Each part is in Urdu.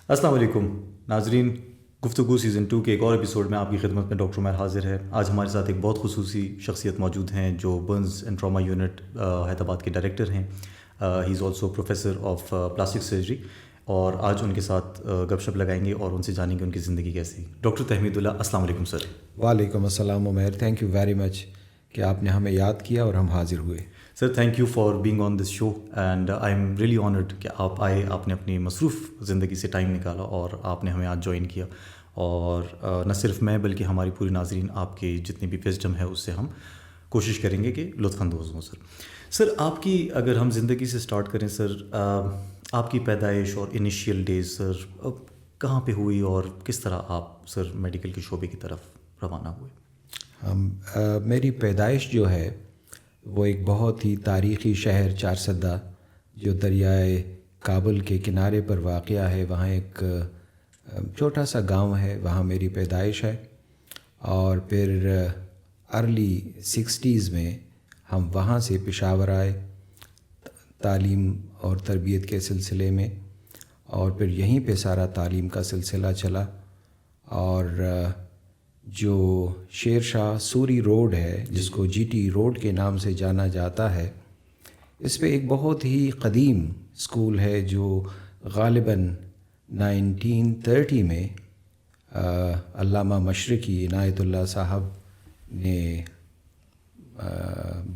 السلام علیکم ناظرین، گفتگو سیزن 2 کے ایک اور ایپیسوڈ میں آپ کی خدمت میں ڈاکٹر عمیر حاضر ہے۔ آج ہمارے ساتھ ایک بہت خصوصی شخصیت موجود ہیں جو burns and trauma unit Hyderabad کے ڈائریکٹر ہیں۔ He is also professor of plastic surgery, اور آج ان کے ساتھ گپ شپ لگائیں گے اور ان سے جانیں گے ان کی زندگی کیسی۔ ڈاکٹر تحمید اللہ، السلام علیکم سر۔ وعلیکم السلام عمیر، تھینک یو ویری مچ کہ آپ نے ہمیں یاد کیا اور ہم حاضر ہوئے۔ Sir thank you for being on this show, and I am really honoured کہ آپ آئے، آپ نے اپنی مصروف زندگی سے ٹائم نکالا اور آپ نے ہمیں آج جوائن کیا، اور نہ صرف میں بلکہ ہماری پوری ناظرین آپ کی جتنی بھی وزڈم ہے اس سے ہم کوشش کریں گے کہ لطف اندوز ہوں۔ سر آپ کی اگر ہم زندگی سے سٹارٹ کریں سر، آپ کی پیدائش اور انیشیل ڈیز سر کہاں پہ ہوئی اور کس طرح آپ سر میڈیکل کے شعبے کی طرف روانہ ہوئے؟ میری پیدائش جو ہے وہ ایک بہت ہی تاریخی شہر چارسدہ جو دریائے کابل کے کنارے پر واقع ہے، وہاں ایک چھوٹا سا گاؤں ہے، وہاں میری پیدائش ہے۔ اور پھر ارلی 60s میں ہم وہاں سے پشاور آئے تعلیم اور تربیت کے سلسلے میں، اور پھر یہیں پہ سارا تعلیم کا سلسلہ چلا۔ اور جو شیر شاہ سوری روڈ ہے، جس کو جی ٹی روڈ کے نام سے جانا جاتا ہے، اس پہ ایک بہت ہی قدیم اسکول ہے جو غالباً 1930 میں علامہ مشرقی عنایت اللہ صاحب نے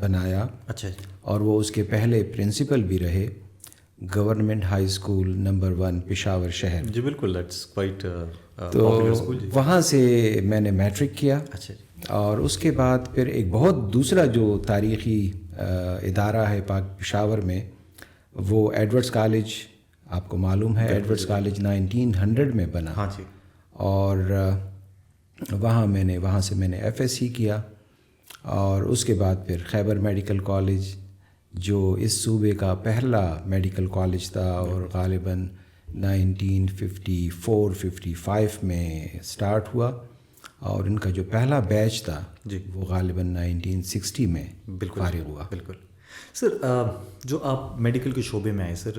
بنایا۔ اچھا، اور وہ اس کے پہلے پرنسپل بھی رہے، government high school number 1 Peshawar شہر۔ جی بالکل، دیٹس کوائٹ تو وہاں سے میں نے میٹرک کیا۔ اچھا جی۔ اور اس کے بعد پھر ایک بہت دوسرا جو تاریخی ادارہ ہے پاک پشاور میں، وہ ایڈورڈز کالج، آپ کو معلوم ہے ایڈورڈز کالج 1900 میں بنا۔ ہاں جی۔ اور وہاں سے میں نے ایف ایس سی کیا، اور اس کے بعد پھر خیبر میڈیکل کالج جو اس صوبے کا پہلا میڈیکل کالج تھا، اور غالباً 1954-55 میں سٹارٹ ہوا، اور ان کا جو پہلا بیچ تھا جی وہ غالباً 1960 میں فارغ ہوا۔ بالکل سر، جو آپ میڈیکل کے شعبے میں آئے سر،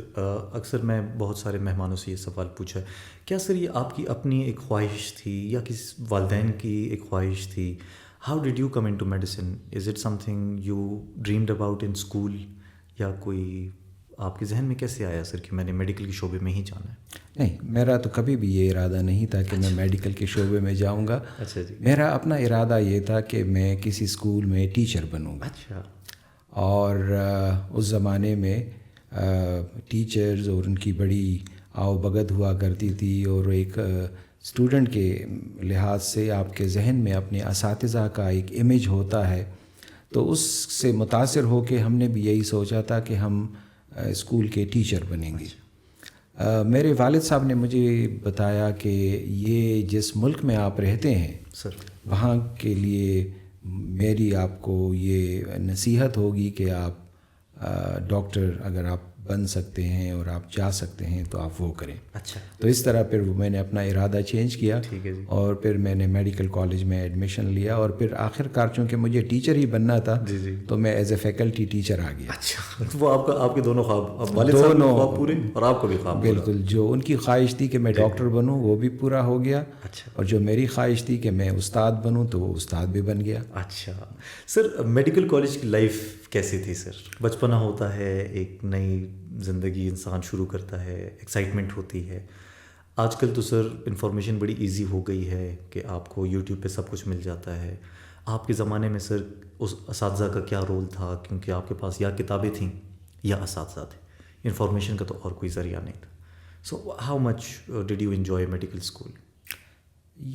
اکثر میں بہت سارے مہمانوں سے یہ سوال پوچھا ہے، کیا سر یہ آپ کی اپنی ایک خواہش تھی یا کسی والدین کی ایک خواہش تھی؟ How did you come into medicine? Is it something you dreamed about in school, یا کوئی آپ کے ذہن میں کیسے آیا سر کہ میں نے میڈیکل کے شعبے میں ہی جانا ہے؟ نہیں، میرا تو کبھی بھی یہ ارادہ نہیں تھا کہ میں میڈیکل کے شعبے میں جاؤں گا۔ اچھا جی۔ میرا اپنا ارادہ یہ تھا کہ میں کسی اسکول میں ٹیچر بنوں گا۔ اچھا۔ اور اس زمانے میں ٹیچرز اور ان کی بڑی آؤ بگت ہوا کرتی تھی، اور ایک اسٹوڈنٹ کے لحاظ سے آپ کے ذہن میں اپنے اساتذہ کا ایک امیج ہوتا ہے، تو اس سے متاثر ہو کے ہم نے بھی یہی سوچا تھا کہ ہم اسکول کے ٹیچر بنیں گے۔ میرے والد صاحب نے مجھے بتایا کہ یہ جس ملک میں آپ رہتے ہیں سر، وہاں کے لیے میری آپ کو یہ نصیحت ہوگی کہ آپ ڈاکٹر اگر آپ بن سکتے ہیں اور آپ جا سکتے ہیں تو آپ وہ کریں۔ اچھا۔ تو اس طرح پھر میں نے اپنا ارادہ چینج کیا، ٹھیک ہے جی۔ اور پھر میں نے میڈیکل کالج میں ایڈمیشن لیا، اور پھر آخر کار چونکہ مجھے ٹیچر ہی بننا تھا، جی جی، تو میں ایز اے فیکلٹی ٹیچر آ گیا۔ اچھا، وہ آپ کے دونوں خواب، والد صاحب کے خواب پورے اور آپ کو بھی خواب؟ بالکل، جو ان کی خواہش تھی کہ میں ڈاکٹر بنوں وہ بھی پورا ہو گیا، اچھا، اور جو میری خواہش تھی کہ میں استاد بنوں تو وہ استاد بھی بن گیا۔ اچھا سر، میڈیکل کالج کی لائف کیسی تھی سر؟ بچپنا ہوتا ہے، ایک نئی زندگی انسان شروع کرتا ہے، ایکسائٹمنٹ ہوتی ہے۔ آج کل تو سر انفارمیشن بڑی ایزی ہو گئی ہے کہ آپ کو یوٹیوب پہ سب کچھ مل جاتا ہے۔ آپ کے زمانے میں سر اس اساتذہ کا کیا رول تھا؟ کیونکہ آپ کے پاس یا کتابیں تھیں یا اساتذہ تھے، انفارمیشن کا تو اور کوئی ذریعہ نہیں تھا۔ So how much did you enjoy medical school?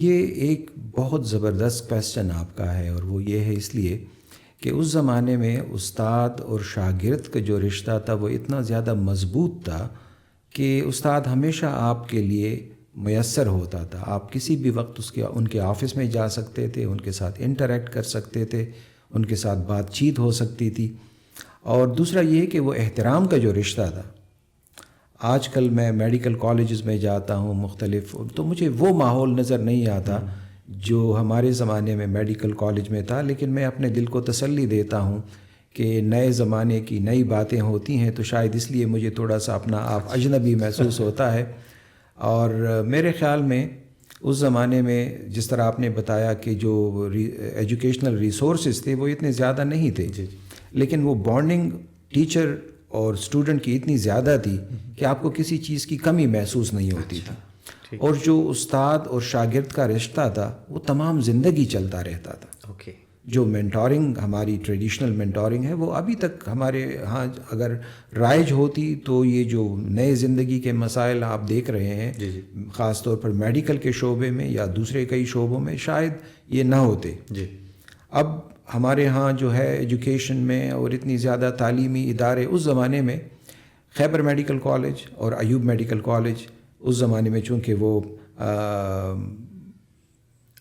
یہ ایک بہت زبردست کویسچن آپ کا ہے، اور وہ یہ ہے اس لیے کہ اس زمانے میں استاد اور شاگرد کا جو رشتہ تھا وہ اتنا زیادہ مضبوط تھا کہ استاد ہمیشہ آپ کے لیے میسر ہوتا تھا۔ آپ کسی بھی وقت ان کے آفس میں جا سکتے تھے، ان کے ساتھ انٹریکٹ کر سکتے تھے، ان کے ساتھ بات چیت ہو سکتی تھی۔ اور دوسرا یہ کہ وہ احترام کا جو رشتہ تھا، آج کل میں میڈیکل کالجز میں جاتا ہوں مختلف، تو مجھے وہ ماحول نظر نہیں آتا جو ہمارے زمانے میں میڈیکل کالج میں تھا۔ لیکن میں اپنے دل کو تسلی دیتا ہوں کہ نئے زمانے کی نئی باتیں ہوتی ہیں، تو شاید اس لیے مجھے تھوڑا سا اپنا آپ اجنبی محسوس ہوتا ہے۔ اور میرے خیال میں اس زمانے میں جس طرح آپ نے بتایا کہ جو ایجوکیشنل ریسورسز تھے وہ اتنے زیادہ نہیں تھے، لیکن وہ بانڈنگ ٹیچر اور اسٹوڈنٹ کی اتنی زیادہ تھی کہ آپ کو کسی چیز کی کمی محسوس نہیں ہوتی تھی، اور جو استاد اور شاگرد کا رشتہ تھا وہ تمام زندگی چلتا رہتا تھا۔ اوکے، جو مینٹورنگ ہماری ٹریڈیشنل مینٹورنگ ہے وہ ابھی تک ہمارے ہاں اگر رائج ہوتی تو یہ جو نئے زندگی کے مسائل آپ دیکھ رہے ہیں خاص طور پر میڈیکل کے شعبے میں یا دوسرے کئی شعبوں میں شاید یہ نہ ہوتے۔ اب ہمارے ہاں جو ہے ایجوکیشن میں اور اتنی زیادہ تعلیمی ادارے، اس زمانے میں خیبر میڈیکل کالج اور ایوب میڈیکل کالج اس زمانے میں چونکہ وہ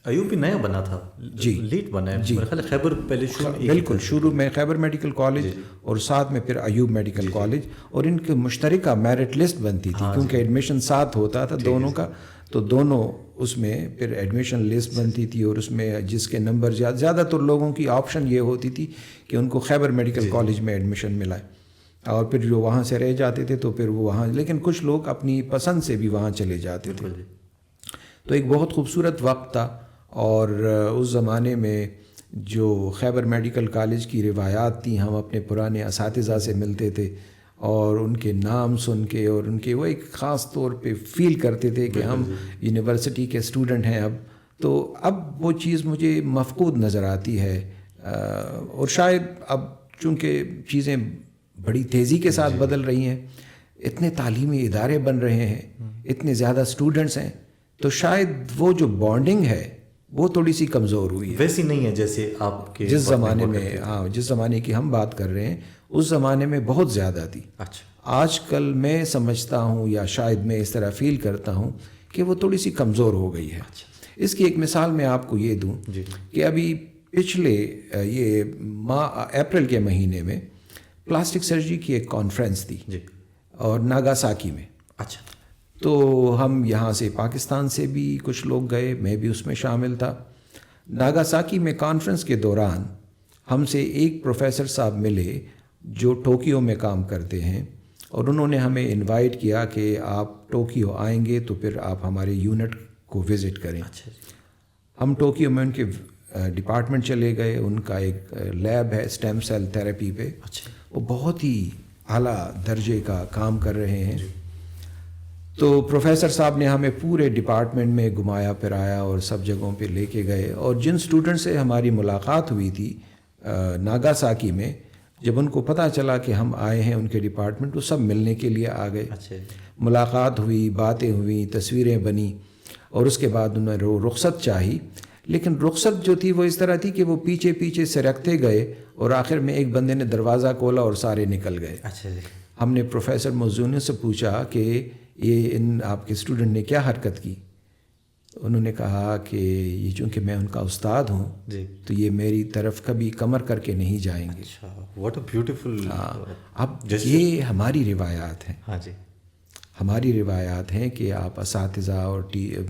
ایوب بھی نیا بنا تھا، لیٹ بنا ہے میرا خیال ہے، خیبر پہلے بالکل شروع میں خیبر میڈیکل کالج اور ساتھ میں پھر ایوب میڈیکل کالج، اور ان کے مشترکہ میرٹ لسٹ بنتی تھی کیونکہ ایڈمیشن ساتھ ہوتا تھا دونوں کا، تو دونوں اس میں پھر ایڈمیشن لسٹ بنتی تھی، اور اس میں جس کے نمبر زیادہ تر لوگوں کی آپشن یہ ہوتی تھی کہ ان کو خیبر میڈیکل کالج میں ایڈمیشن ملا ہے، اور پھر جو وہاں سے رہ جاتے تھے تو پھر وہ وہاں، لیکن کچھ لوگ اپنی پسند سے بھی وہاں چلے جاتے تھے۔ تو ایک بہت خوبصورت وقت تھا، اور اس زمانے میں جو خیبر میڈیکل کالج کی روایات تھیں، ہم اپنے پرانے اساتذہ سے ملتے تھے اور ان کے نام سن کے اور ان کے وہ ایک خاص طور پہ فیل کرتے تھے کہ ہم یونیورسٹی کے اسٹوڈنٹ ہیں اب، تو اب وہ چیز مجھے مفقود نظر آتی ہے، اور شاید اب چونکہ چیزیں بڑی تیزی کے ساتھ بدل رہی ہیں، اتنے تعلیمی ادارے بن رہے ہیں، اتنے زیادہ اسٹوڈنٹس ہیں، تو شاید وہ جو بانڈنگ ہے وہ تھوڑی سی کمزور ہوئی ہے، ویسی نہیں ہے جیسے آپ کے جس زمانے میں، جس زمانے کی ہم بات کر رہے ہیں اس زمانے میں بہت زیادہ تھی۔ آج کل میں سمجھتا ہوں یا شاید میں اس طرح فیل کرتا ہوں کہ وہ تھوڑی سی کمزور ہو گئی ہے۔ اس کی ایک مثال میں آپ کو یہ دوں کہ ابھی پچھلے یہ اپریل کے مہینے میں پلاسٹک سرجری کی ایک کانفرنس تھی اور ناگاساکی میں، تو ہم یہاں سے پاکستان سے بھی کچھ لوگ گئے، میں بھی اس میں شامل تھا۔ ناگاساکی میں کانفرنس کے دوران ہم سے ایک پروفیسر صاحب ملے جو ٹوکیو میں کام کرتے ہیں، اور انہوں نے ہمیں انوائٹ کیا کہ آپ ٹوکیو آئیں گے تو پھر آپ ہمارے یونٹ کو وزٹ کریں۔ ہم ٹوکیو میں ان کے ڈپارٹمنٹ چلے گئے، ان کا ایک لیب ہے اسٹیم سیل تھراپی پہ، وہ بہت ہی اعلیٰ درجے کا کام کر رہے ہیں۔ تو پروفیسر صاحب نے ہمیں پورے ڈپارٹمنٹ میں گھمایا پھرایا اور سب جگہوں پہ لے کے گئے، اور جن اسٹوڈنٹ سے ہماری ملاقات ہوئی تھی ناگاساکی میں، جب ان کو پتہ چلا کہ ہم آئے ہیں ان کے ڈپارٹمنٹ، تو سب ملنے کے لیے آ گئے، ملاقات ہوئی، باتیں ہوئیں، تصویریں بنی، اور اس کے بعد انہوں نے رخصت چاہی، لیکن رخصت جو تھی وہ اس طرح تھی کہ وہ پیچھے پیچھے سے رکھتے گئے، اور آخر میں ایک بندے نے دروازہ کھولا اور سارے نکل گئے۔ ہم نے پروفیسر موزونی سے پوچھا کہ یہ ان آپ کے اسٹوڈنٹ نے کیا حرکت کی؟ انہوں نے کہا کہ یہ چونکہ میں ان کا استاد ہوں تو یہ میری طرف کبھی کمر کر کے نہیں جائیں گے۔ What a beautiful. اب یہ ہماری روایات ہیں، ہماری روایات ہیں کہ آپ اساتذہ اور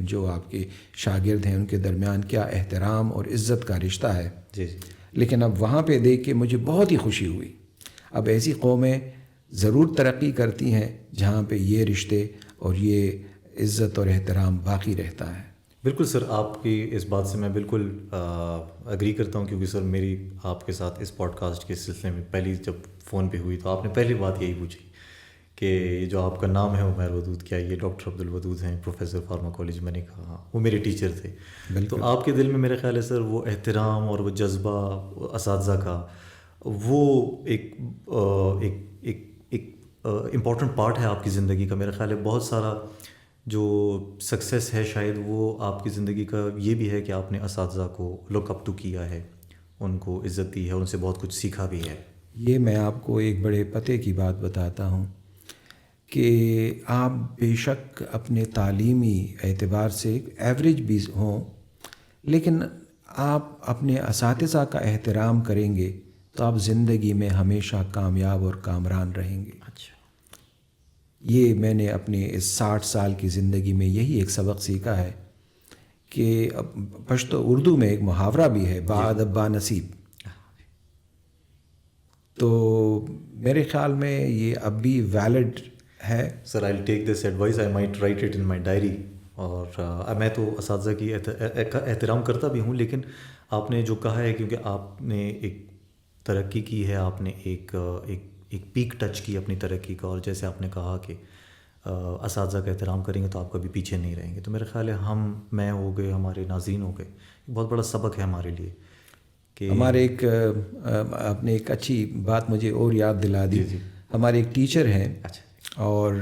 جو آپ کے شاگرد ہیں ان کے درمیان کیا احترام اور عزت کا رشتہ ہے۔ لیکن اب وہاں پہ دیکھ کے مجھے بہت ہی خوشی ہوئی۔ اب ایسی قومیں ضرور ترقی کرتی ہیں جہاں پہ یہ رشتے اور یہ عزت اور احترام باقی رہتا ہے۔ بالکل سر، آپ کی اس بات سے میں بالکل اگری کرتا ہوں، کیونکہ سر میری آپ کے ساتھ اس پوڈ کاسٹ کے سلسلے میں پہلی جب فون پہ ہوئی تو آپ نے پہلی بات یہی پوچھی کہ جو آپ کا نام ہے عمیر ودود، کیا یہ ڈاکٹر عبدالودود ہیں، پروفیسر فارماکالوجی؟ میں نے کہا وہ میرے ٹیچر تھے۔ تو آپ کے دل میں میرے خیال ہے سر وہ احترام اور وہ جذبہ اساتذہ کا، وہ ایک امپورٹنٹ پارٹ ہے آپ کی زندگی کا۔ میرا خیال ہے بہت سارا جو سکسیس ہے شاید وہ آپ کی زندگی کا یہ بھی ہے کہ آپ نے اساتذہ کو لک اپ ٹو کیا ہے، ان کو عزت دی ہے، ان سے بہت کچھ سیکھا بھی ہے۔ یہ میں آپ کو ایک بڑے پتے کی بات بتاتا ہوں کہ آپ بے شک اپنے تعلیمی اعتبار سے ایوریج بھی ہوں، لیکن آپ اپنے اساتذہ کا احترام کریں گے تو آپ زندگی میں ہمیشہ کامیاب اور کامران رہیں گے۔ یہ میں نے اپنے اس 60 سال کی زندگی میں یہی ایک سبق سیکھا ہے کہ پشتو اردو میں ایک محاورہ بھی ہے، با ادب با نصیب، تو میرے خیال میں یہ اب بھی ویلڈ ہے. Sir I will take this advice, I might write it in my diary. اور میں تو اساتذہ کی احترام کرتا بھی ہوں, لیکن آپ نے جو کہا ہے, کیونکہ آپ نے ایک ترقی کی ہے, آپ نے ایک پیک ٹچ کی اپنی ترقی کا, اور جیسے آپ نے کہا کہ اساتذہ کا احترام کریں گے تو آپ کبھی پیچھے نہیں رہیں گے, تو میرا خیال ہے میں ہو گئے, ہمارے ناظرین ہو گئے, بہت بڑا سبق ہے ہمارے لیے کہ ہمارے آپ نے ایک اچھی بات مجھے اور یاد دلا دی. ہمارے ایک ٹیچر ہیں اور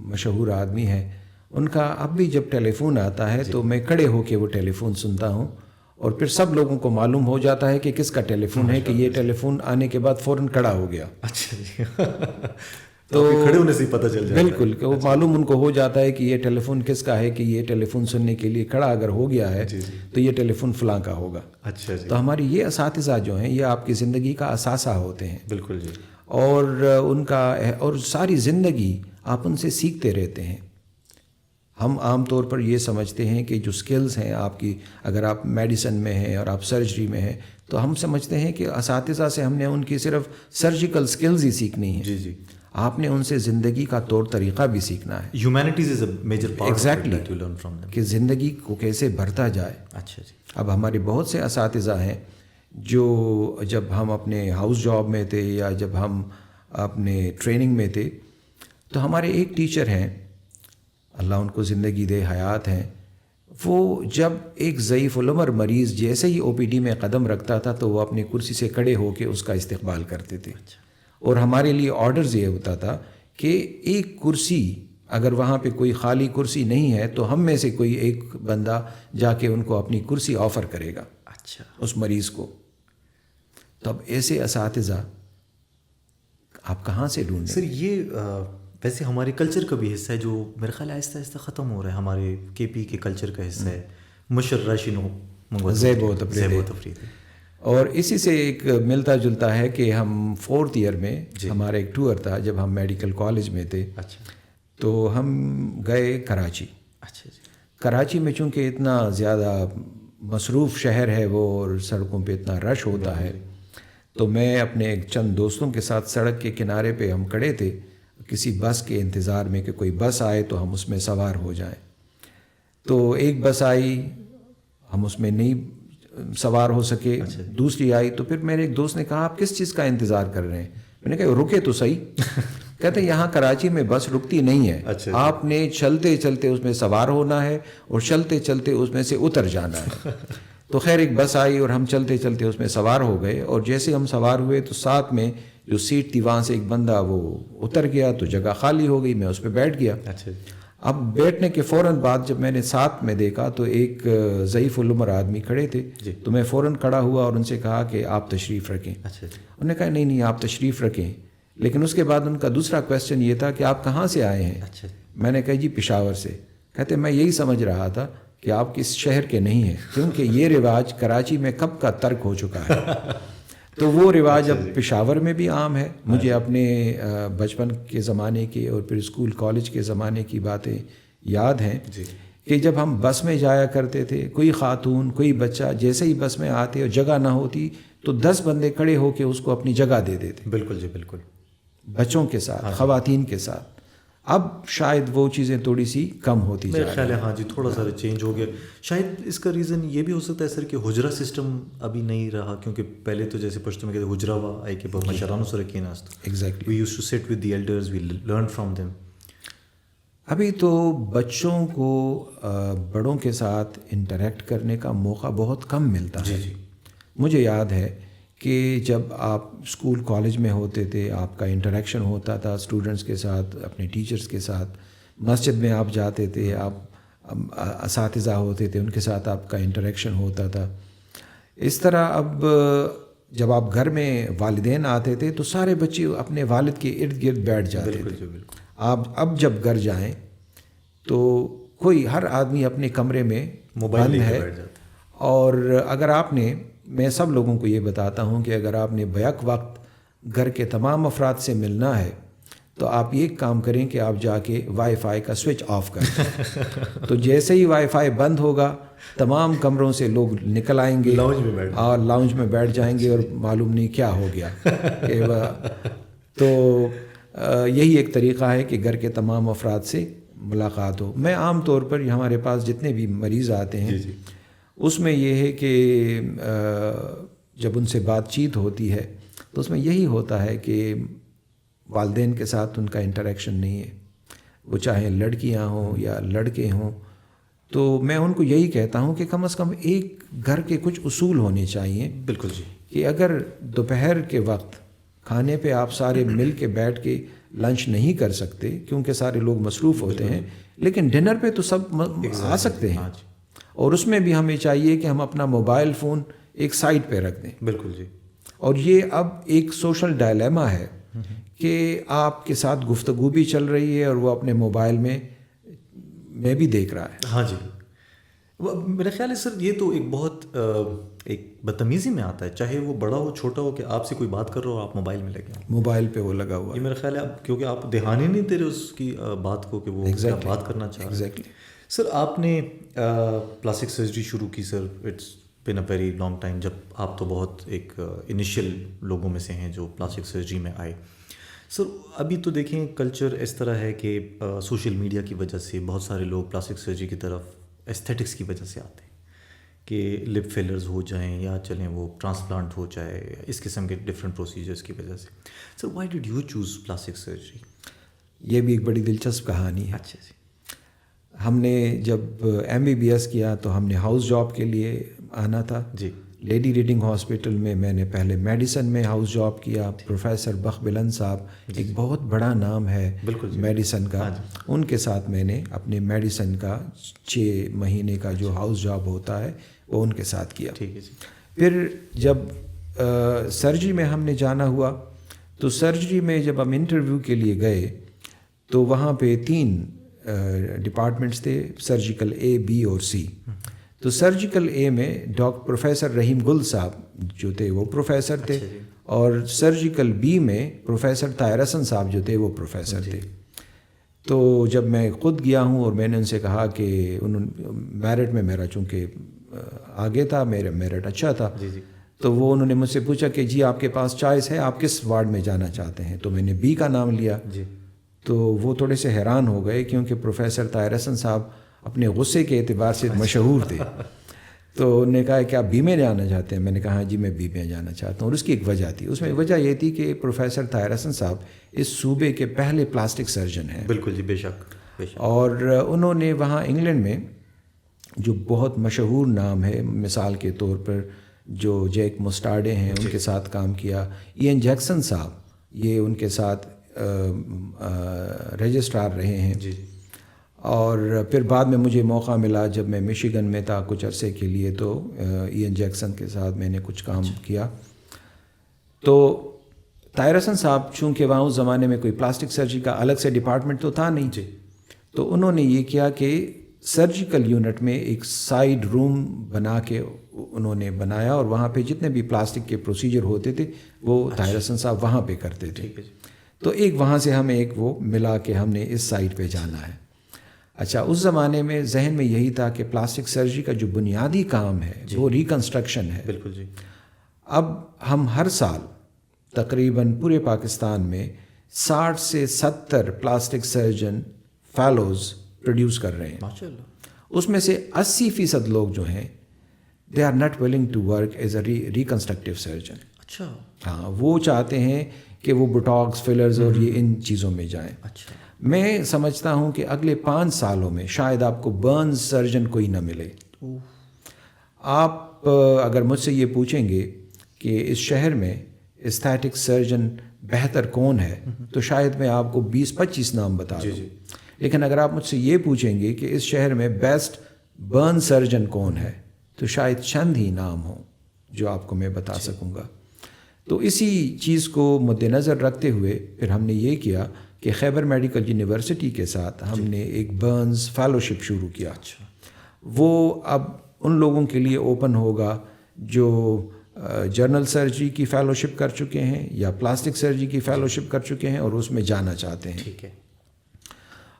مشہور آدمی ہیں, ان کا اب بھی جب ٹیلی فون آتا ہے تو میں کھڑے ہو کے وہ ٹیلی فون سنتا ہوں, اور پھر سب لوگوں کو معلوم ہو جاتا ہے کہ کس کا ٹیلی فون ہے, کہ یہ ٹیلی فون آنے کے بعد فوراً کھڑا ہو گیا. اچھا جی, تو کھڑے ہونے سے پتہ چل جاتا ہے. بالکل, کہ وہ معلوم ان کو ہو جاتا ہے کہ یہ ٹیلی فون کس کا ہے, کہ یہ ٹیلی فون سننے کے لیے کھڑا اگر ہو گیا ہے تو یہ ٹیلی فون فلاں کا ہوگا. اچھا جی. تو ہماری یہ اساتذہ جو ہیں یہ آپ کی زندگی کا اثاثہ ہوتے ہیں. بالکل جی. اور ان کا اور ساری زندگی آپ ان سے سیکھتے رہتے ہیں. ہم عام طور پر یہ سمجھتے ہیں کہ جو سکلز ہیں آپ کی, اگر آپ میڈیسن میں ہیں اور آپ سرجری میں ہیں, تو ہم سمجھتے ہیں کہ اساتذہ سے ہم نے ان کی صرف سرجیکل سکلز ہی سیکھنی ہیں. جی جی. آپ نے ان سے زندگی کا طور طریقہ بھی سیکھنا ہے. Humanities is a major part exactly, to learn from them, کہ زندگی کو کیسے بھرتا جائے. اچھا جی. اب ہمارے بہت سے اساتذہ ہیں جو جب ہم اپنے ہاؤس جاب میں تھے یا جب ہم اپنے ٹریننگ میں تھے, تو ہمارے ایک ٹیچر ہیں, اللہ ان کو زندگی دے, حیات ہیں, وہ جب ایک ضعیف العمر مریض جیسے ہی او پی ڈی میں قدم رکھتا تھا تو وہ اپنی کرسی سے کھڑے ہو کے اس کا استقبال کرتے تھے. اور ہمارے لیے آرڈرز یہ ہوتا تھا کہ ایک کرسی, اگر وہاں پہ کوئی خالی کرسی نہیں ہے تو ہم میں سے کوئی ایک بندہ جا کے ان کو اپنی کرسی آفر کرے گا. اچھا. اس مریض کو. تو اب ایسے اساتذہ آپ کہاں سے ڈھونڈیں؟ سر یہ ویسے ہمارے کلچر کا بھی حصہ ہے جو میرے خیال آہستہ آہستہ ختم ہو رہا ہے. ہمارے کے پی کے کلچر کا حصہ ہے مشرشنو زیب و تفریح. اور اسی سے ایک ملتا جلتا ہے کہ ہم 4th ایئر میں ہمارا ایک ٹور تھا جب ہم میڈیکل کالج میں تھے. اچھا. تو ہم گئے کراچی. اچھا جی. کراچی میں چونکہ اتنا زیادہ مصروف شہر ہے وہ, اور سڑکوں پہ اتنا رش ہوتا ہے, تو میں اپنے چند دوستوں کے ساتھ سڑک کے کنارے پہ ہم کھڑے تھے کسی بس کے انتظار میں کہ کوئی بس آئے تو ہم اس میں سوار ہو جائیں. تو ایک بس آئی, ہم اس میں نہیں سوار ہو سکے. دوسری آئی تو پھر میرے ایک دوست نے کہا آپ کس چیز کا انتظار کر رہے ہیں؟ میں نے کہا رکے تو صحیح. کہتے ہیں یہاں کراچی میں بس رکتی نہیں ہے, آپ نے چلتے چلتے اس میں سوار ہونا ہے اور چلتے چلتے اس میں سے اتر جانا ہے. تو خیر ایک بس آئی اور ہم چلتے چلتے اس میں سوار ہو گئے, اور جیسے ہم سوار ہوئے تو ساتھ میں جو سیٹ تھی وہاں سے ایک بندہ وہ اتر گیا, تو جگہ خالی ہو گئی, میں اس پہ بیٹھ گیا. اب بیٹھنے کے فوراً بعد جب میں نے ساتھ میں دیکھا تو ایک ضعیف العمر آدمی کھڑے تھے. تو میں فوراً کھڑا ہوا اور ان سے کہا کہ آپ تشریف رکھیں. انہوں نے کہا نہیں آپ تشریف رکھیں. لیکن اس کے بعد ان کا دوسرا کویسچن یہ تھا کہ آپ کہاں سے آئے ہیں؟ میں نے کہا جی پشاور سے. کہتے میں یہی سمجھ رہا تھا کہ آپ کس شہر کے نہیں ہیں, کیونکہ یہ رواج کراچی میں کب کا ترک ہو چکا ہے. تو وہ رواج اب پشاور میں بھی عام ہے. مجھے اپنے بچپن کے زمانے کی اور پھر اسکول کالج کے زمانے کی باتیں یاد ہیں کہ جب ہم بس میں جایا کرتے تھے, کوئی خاتون کوئی بچہ جیسے ہی بس میں آتے اور جگہ نہ ہوتی تو 10 بندے کھڑے ہو کے اس کو اپنی جگہ دے دیتے. بالکل جی بالکل. بچوں کے ساتھ, خواتین کے ساتھ. اب شاید وہ چیزیں تھوڑی سی کم ہوتی جا رہی ہیں. میرا خیال ہے ہاں جی تھوڑا سا چینج ہو گیا. شاید اس کا ریزن یہ بھی ہو سکتا ہے سر کہ حجرہ سسٹم ابھی نہیں رہا, کیونکہ پہلے تو جیسے پشتو میں کہتے حجرہ ہوا آئی کہ بہت مشرانوں سے رکھی نا. Exactly. We use to sit with the elders, we learn from them. ابھی تو بچوں کو بڑوں کے ساتھ انٹریکٹ کرنے کا موقع بہت کم ملتا ہے. جی. مجھے یاد ہے کہ جب آپ اسکول کالج میں ہوتے تھے آپ کا انٹریکشن ہوتا تھا اسٹوڈنٹس کے ساتھ, اپنے ٹیچرز کے ساتھ. مسجد میں آپ جاتے تھے, آپ اساتذہ ہوتے تھے, ان کے ساتھ آپ کا انٹریکشن ہوتا تھا. اس طرح اب جب آپ گھر میں والدین آتے تھے تو سارے بچے اپنے والد کے ارد گرد بیٹھ جاتے تھے. آپ اب جب گھر جائیں تو کوئی ہر آدمی اپنے کمرے میں بند ہے. اور اگر آپ نے, میں سب لوگوں کو یہ بتاتا ہوں کہ اگر آپ نے بیک وقت گھر کے تمام افراد سے ملنا ہے تو آپ یہ کام کریں کہ آپ جا کے وائی فائی کا سوئچ آف کر دیں. تو جیسے ہی وائی فائی بند ہوگا تمام کمروں سے لوگ نکل آئیں گے اور لاؤنج میں بیٹھ جائیں گے اور معلوم نہیں کیا ہو گیا. تو یہی ایک طریقہ ہے کہ گھر کے تمام افراد سے ملاقات ہو. میں عام طور پر ہمارے پاس جتنے بھی مریض آتے ہیں اس میں یہ ہے کہ جب ان سے بات چیت ہوتی ہے تو اس میں یہی ہوتا ہے کہ والدین کے ساتھ ان کا انٹریکشن نہیں ہے، وہ چاہے لڑکیاں ہوں یا لڑکے ہوں. تو میں ان کو یہی کہتا ہوں کہ کم از کم ایک گھر کے کچھ اصول ہونے چاہیے. بالکل جی. کہ اگر دوپہر کے وقت کھانے پہ آپ سارے مل کے بیٹھ کے لنچ نہیں کر سکتے کیونکہ سارے لوگ مصروف ہوتے ہیں، لیکن ڈنر پہ تو سب آ سکتے ہیں. اور اس میں بھی ہمیں چاہیے کہ ہم اپنا موبائل فون ایک سائڈ پہ رکھ دیں. بالکل جی. اور یہ اب ایک سوشل ڈائلیما ہے کہ آپ کے ساتھ گفتگو بھی چل رہی ہے اور وہ اپنے موبائل میں بھی دیکھ رہا ہے. ہاں جی. میرا خیال ہے سر یہ تو ایک بہت ایک بدتمیزی میں آتا ہے، چاہے وہ بڑا ہو چھوٹا ہو، کہ آپ سے کوئی بات کر رہا ہو آپ موبائل میں لگے ہیں، موبائل پہ وہ لگا ہوا ہے. یہ میرا خیال ہے اب کیونکہ آپ دھیان ہی نہیں دے رہے اس کی بات کو کہ وہ کیا بات کرنا چاہ رہے ہیں. سر آپ نے پلاسٹک سرجری شروع کی sir, it's been a very long time. جب آپ تو بہت ایک انیشیل لوگوں میں سے ہیں جو پلاسٹک سرجری میں آئے. سر ابھی تو دیکھیں کلچر اس طرح ہے کہ سوشل میڈیا کی وجہ سے بہت سارے لوگ پلاسٹک سرجری کی طرف ایستھیٹکس کی وجہ سے آتے ہیں کہ لپ فیلرز ہو جائیں یا چلیں وہ ٹرانسپلانٹ ہو جائے، اس قسم کے ڈفرینٹ پروسیجرز کی وجہ سے. Sir why did you choose plastic surgery? یہ بھی ایک بڑی دلچسپ کہانی ہے. اچھا جی. ہم نے جب MBBS کیا تو ہم نے ہاؤس جاب کے لیے آنا تھا. جی. لیڈی ریڈنگ ہاسپٹل میں نے پہلے میڈیسن میں ہاؤس جاب کیا. پروفیسر بخ بلند صاحب ایک بہت بڑا نام ہے میڈیسن کا، ان کے ساتھ میں نے اپنے میڈیسن کا 6 مہینے کا جو ہاؤس جاب ہوتا ہے وہ ان کے ساتھ کیا. پھر جب سرجری میں ہم نے جانا ہوا تو سرجری میں جب ہم انٹرویو کے لیے گئے تو وہاں پہ 3 ڈپارٹمنٹس تھے، سرجیکل A, B اور C. تو سرجیکل A میں پروفیسر رحیم گل صاحب جو تھے وہ پروفیسر تھے، اور سرجیکل B میں پروفیسر طاہر حسن صاحب جو تھے وہ پروفیسر تھے. تو جب میں خود گیا ہوں اور میں نے ان سے کہا کہ میرٹ میں میرا چونکہ آگے تھا، میرا میرٹ اچھا تھا، تو وہ انہوں نے مجھ سے پوچھا کہ جی آپ کے پاس چوائس ہے، آپ کس وارڈ میں جانا چاہتے ہیں؟ تو میں نے B کا نام لیا. تو وہ تھوڑے سے حیران ہو گئے کیونکہ پروفیسر طاہر حسن صاحب اپنے غصے کے اعتبار سے مشہور تھے. تو انہوں نے کہا کہ آپ B میں جانا چاہتے ہیں؟ میں نے کہا ہاں جی میں B میں جانا چاہتا ہوں. اور اس کی ایک وجہ تھی، اس میں وجہ یہ تھی کہ پروفیسر طاہر حسن صاحب اس صوبے کے پہلے پلاسٹک سرجن ہیں. بالکل جی، بے شک. اور انہوں نے وہاں انگلینڈ میں جو بہت مشہور نام ہے، مثال کے طور پر جو جیک موسٹارڈے ہیں ان کے ساتھ کام کیا. ایئن جیکسن صاحب یہ ان کے ساتھ رجسٹرار رہے ہیں. اور پھر بعد میں مجھے موقع ملا جب میں مشیگن میں تھا کچھ عرصے کے لیے، تو ایئن جیکسن کے ساتھ میں نے کچھ کام کیا. تو طاہر حسن صاحب چونکہ وہاں اس زمانے میں کوئی پلاسٹک سرجری کا الگ سے ڈپارٹمنٹ تو تھا نہیں، تو انہوں نے یہ کیا کہ سرجیکل یونٹ میں ایک سائیڈ روم بنا کے انہوں نے بنایا، اور وہاں پہ جتنے بھی پلاسٹک کے پروسیجر ہوتے تھے وہ طاہر حسن صاحب وہاں پہ کرتے تھے. تو ایک وہاں سے ہمیں ایک وہ ملا کہ ہم نے اس سائٹ پہ جانا ہے. اچھا، اس زمانے میں ذہن میں یہی تھا کہ پلاسٹک سرجری کا جو بنیادی کام ہے وہ ریکنسٹرکشن ہے. بالکل جی. اب ہم ہر سال تقریباً پورے پاکستان میں 60 سے 70 پلاسٹک سرجن فیلوز پروڈیوس کر رہے ہیں. ماشاءاللہ. اس میں سے 80% لوگ جو ہیں they are not willing to work as a reconstructive surgeon. اچھا. ہاں، وہ چاہتے ہیں کہ وہ بوٹاکس، فلرز اور یہ ان چیزوں میں جائیں. اچھا. میں سمجھتا ہوں کہ اگلے 5 سالوں میں شاید آپ کو برنز سرجن کوئی نہ ملے. آپ اگر مجھ سے یہ پوچھیں گے کہ اس شہر میں استھیٹک سرجن بہتر کون ہے تو شاید میں آپ کو 20-25 نام بتا دوں. لیکن اگر آپ مجھ سے یہ پوچھیں گے کہ اس شہر میں بیسٹ برن سرجن کون ہے تو شاید چند ہی نام ہوں جو آپ کو میں بتا سکوں گا. تو اسی چیز کو مد نظر رکھتے ہوئے پھر ہم نے یہ کیا کہ خیبر میڈیکل یونیورسٹی کے ساتھ ہم نے ایک برنز فیلوشپ شروع کیا. وہ اب ان لوگوں کے لیے اوپن ہوگا جو جنرل سرجری کی فیلوشپ کر چکے ہیں یا پلاسٹک سرجری کی فیلوشپ کر چکے ہیں اور اس میں جانا چاہتے ہیں. ٹھیک ہے.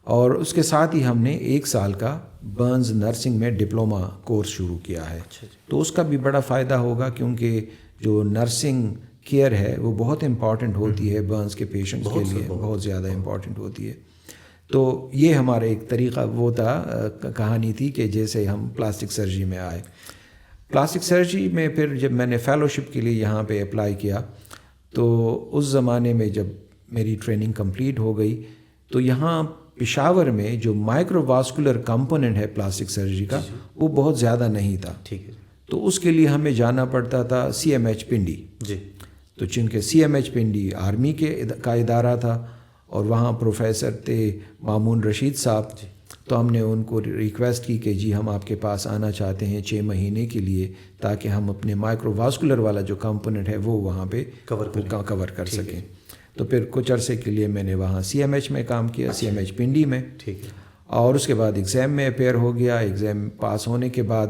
اور اس کے ساتھ ہی ہم نے 1 سال کا برنز نرسنگ میں ڈپلومہ کورس شروع کیا ہے. تو اس کا بھی بڑا فائدہ ہوگا کیونکہ جو نرسنگ کیئر ہے وہ بہت امپورٹنٹ ہوتی ہے برنز کے پیشنٹس کے لیے، بہت زیادہ امپورٹنٹ ہوتی ہے. تو یہ ہمارا ایک طریقہ وہ تھا، کہانی تھی کہ جیسے ہم پلاسٹک سرجری میں آئے. پلاسٹک سرجری میں پھر جب میں نے فیلوشپ کے لیے یہاں پہ اپلائی کیا تو اس زمانے میں جب میری ٹریننگ کمپلیٹ ہو گئی تو یہاں پشاور میں جو مائکرو واسکولر کمپوننٹ ہے پلاسٹک سرجری کا وہ بہت زیادہ نہیں تھا. ٹھیک ہے. تو اس کے لیے ہمیں جانا پڑتا تھا CMH پنڈی. جی. تو چونکہ CMH پنڈی آرمی کا ادارہ تھا اور وہاں پروفیسر تھے مامون رشید صاحب. تو ہم نے ان کو ریکویسٹ کی کہ جی ہم آپ کے پاس آنا چاہتے ہیں 6 مہینے کے لیے تاکہ ہم اپنے مائکرو واسکولر والا جو کمپوننٹ ہے وہ وہاں پہ کور کر سکیں. تو پھر کچھ عرصے کے لیے میں نے وہاں CMH میں کام کیا، CMH پنڈی میں. ٹھیک ہے. اور اس کے بعد ایگزام میں اپیئر ہو گیا. ایگزام پاس ہونے کے بعد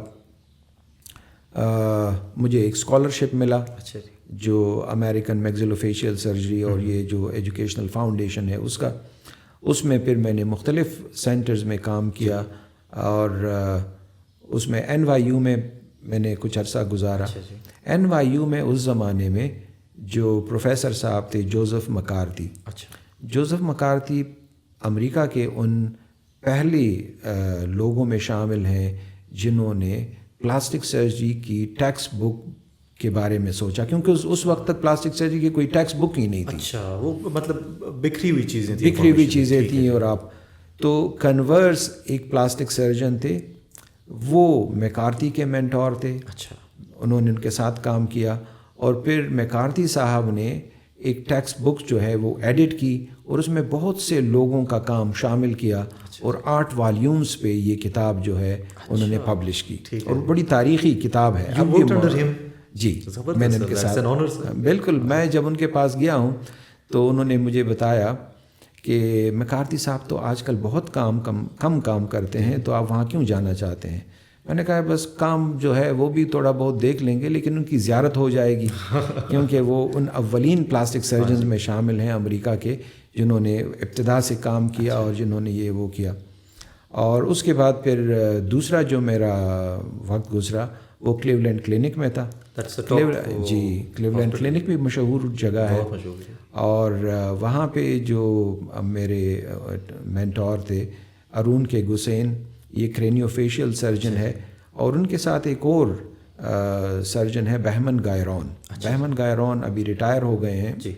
مجھے ایک اسکالرشپ ملا. اچھا جی. جو امریکن میگزیلوفیشیل سرجری اور یہ جو ایجوکیشنل فاؤنڈیشن ہے اس میں پھر میں نے مختلف سینٹرز میں کام کیا اور اس میں NYU میں نے کچھ عرصہ گزارا. NYU میں اس زمانے میں جو پروفیسر صاحب تھے جوزف مکارتھی. جوزف مکارتھی امریکہ کے ان پہلے لوگوں میں شامل ہیں جنہوں نے پلاسٹک سرجری کی ٹیکسٹ بک کے بارے میں سوچا، کیونکہ اس وقت تک پلاسٹک سرجری کی کوئی ٹیکسٹ بک ہی نہیں تھی. اچھا. وہ مطلب بکھری ہوئی چیزیں تھیں. اور آپ تو کنورس ایک پلاسٹک سرجن تھے، وہ میکارتھی کے مینٹور تھے. اچھا. انہوں نے ان کے ساتھ کام کیا اور پھر میکارتھی صاحب نے ایک ٹیکسٹ بک جو ہے وہ ایڈٹ کی اور اس میں بہت سے لوگوں کا کام شامل کیا اور 8 والیومز پہ یہ کتاب جو ہے انہوں نے پبلش کی. اور بڑی تاریخی کتاب ہے. جی میں نے ان کے ساتھ بالکل، میں جب ان کے پاس گیا ہوں تو انہوں نے مجھے بتایا کہ میکارتھی صاحب تو آج کل بہت کم کام کرتے ہیں، تو آپ وہاں کیوں جانا چاہتے ہیں؟ میں نے کہا بس کام جو ہے وہ بھی تھوڑا بہت دیکھ لیں گے لیکن ان کی زیارت ہو جائے گی کیونکہ وہ ان اولین پلاسٹک سرجنز میں شامل ہیں امریکہ کے جنہوں نے ابتدا سے کام کیا اور جنہوں نے یہ وہ کیا. اور اس کے بعد پھر دوسرا جو میرا وقت گزرا وہ کلیولینڈ کلینک میں تھا. جی کلیولینڈ کلینک بھی مشہور جگہ ہے اور وہاں پہ جو میرے مینٹور تھے ارون کے گسین، یہ کرینیو فیشیل سرجن ہے، اور ان کے ساتھ ایک اور سرجن ہے بہمن گائرون. بہمن گائرون ابھی ریٹائر ہو گئے ہیں جی.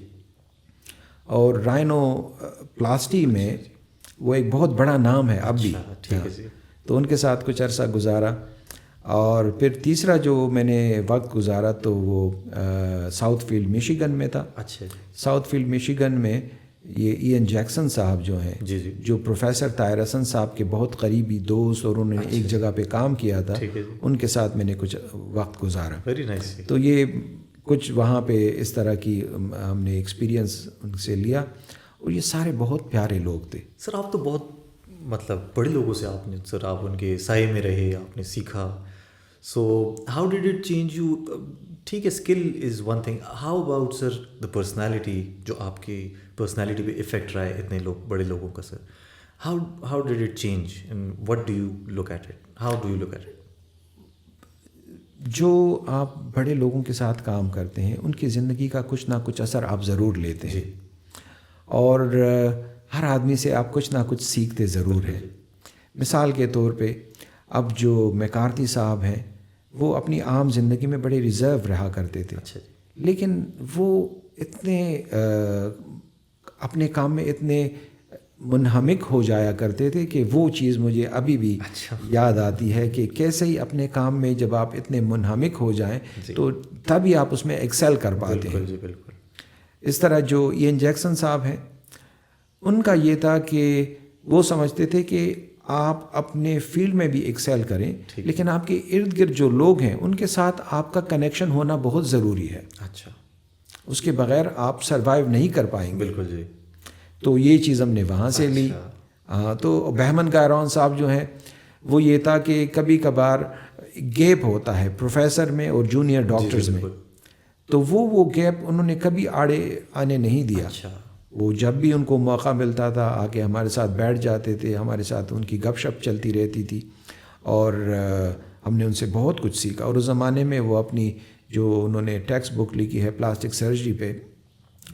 اور رائنو پلاسٹی میں وہ ایک بہت بڑا نام ہے اب بھی. تو ان کے ساتھ کچھ عرصہ گزارا. اور پھر تیسرا جو میں نے وقت گزارا تو وہ ساؤتھ فیلڈ میشیگن میں تھا. اچھا. ساؤتھ فیلڈ میشیگن میں یہ این جیکسن صاحب جو ہیں، جو پروفیسر طاہر صاحب کے بہت قریبی دوست اور انہوں نے ایک جگہ پہ کام کیا تھا، ان کے ساتھ میں نے کچھ وقت گزارا. تو یہ کچھ وہاں پہ اس طرح کی ہم نے ایکسپیرینس ان سے لیا اور یہ سارے بہت پیارے لوگ تھے. سر آپ تو بہت مطلب بڑے لوگوں سے آپ نے سر آپ ان کے سائے میں رہے، آپ نے سیکھا. So how did it change you? ٹھیک ہے skill is one thing, how about sir the personality, جو آپ کی پرسنالٹی پہ افیکٹ رہا ہے اتنے بڑے لوگوں کا. Sir how did it change and what do you look at it? How do you look at it? جو آپ بڑے لوگوں کے ساتھ کام کرتے ہیں ان کی زندگی کا کچھ نہ کچھ اثر آپ ضرور لیتے ہیں اور ہر آدمی سے آپ کچھ نہ کچھ سیکھتے ضرور ہیں. مثال کے طور پہ اب جو میکارتھی صاحب ہیں وہ اپنی عام زندگی میں بڑے ریزرو رہا کرتے تھے، لیکن وہ اتنے اپنے کام میں اتنے منہمک ہو جایا کرتے تھے کہ وہ چیز مجھے ابھی بھی یاد آتی ہے کہ کیسے ہی اپنے کام میں جب آپ اتنے منہمک ہو جائیں تو تبھی آپ اس میں ایکسل کر پاتے ہیں. اس طرح جو این جیکسن صاحب ہیں ان کا یہ تھا کہ وہ سمجھتے تھے کہ آپ اپنے فیلڈ میں بھی ایکسل کریں لیکن آپ کے ارد گرد جو لوگ ہیں ان کے ساتھ آپ کا کنیکشن ہونا بہت ضروری ہے. اچھا. اس کے بغیر آپ سروائیو نہیں کر پائیں گے. بالکل جی. تو یہ چیز ہم نے وہاں سے لی. تو بہمن گائرون صاحب جو ہیں وہ یہ تھا کہ کبھی کبھار گیپ ہوتا ہے پروفیسر میں اور جونیئر ڈاکٹرز میں، تو وہ گیپ انہوں نے کبھی آڑے آنے نہیں دیا. وہ جب بھی ان کو موقع ملتا تھا آ کے ہمارے ساتھ بیٹھ جاتے تھے، ہمارے ساتھ ان کی گپ شپ چلتی رہتی تھی اور ہم نے ان سے بہت کچھ سیکھا. اور اس زمانے میں وہ اپنی جو انہوں نے ٹیکسٹ بک لکھی ہے پلاسٹک سرجری پہ،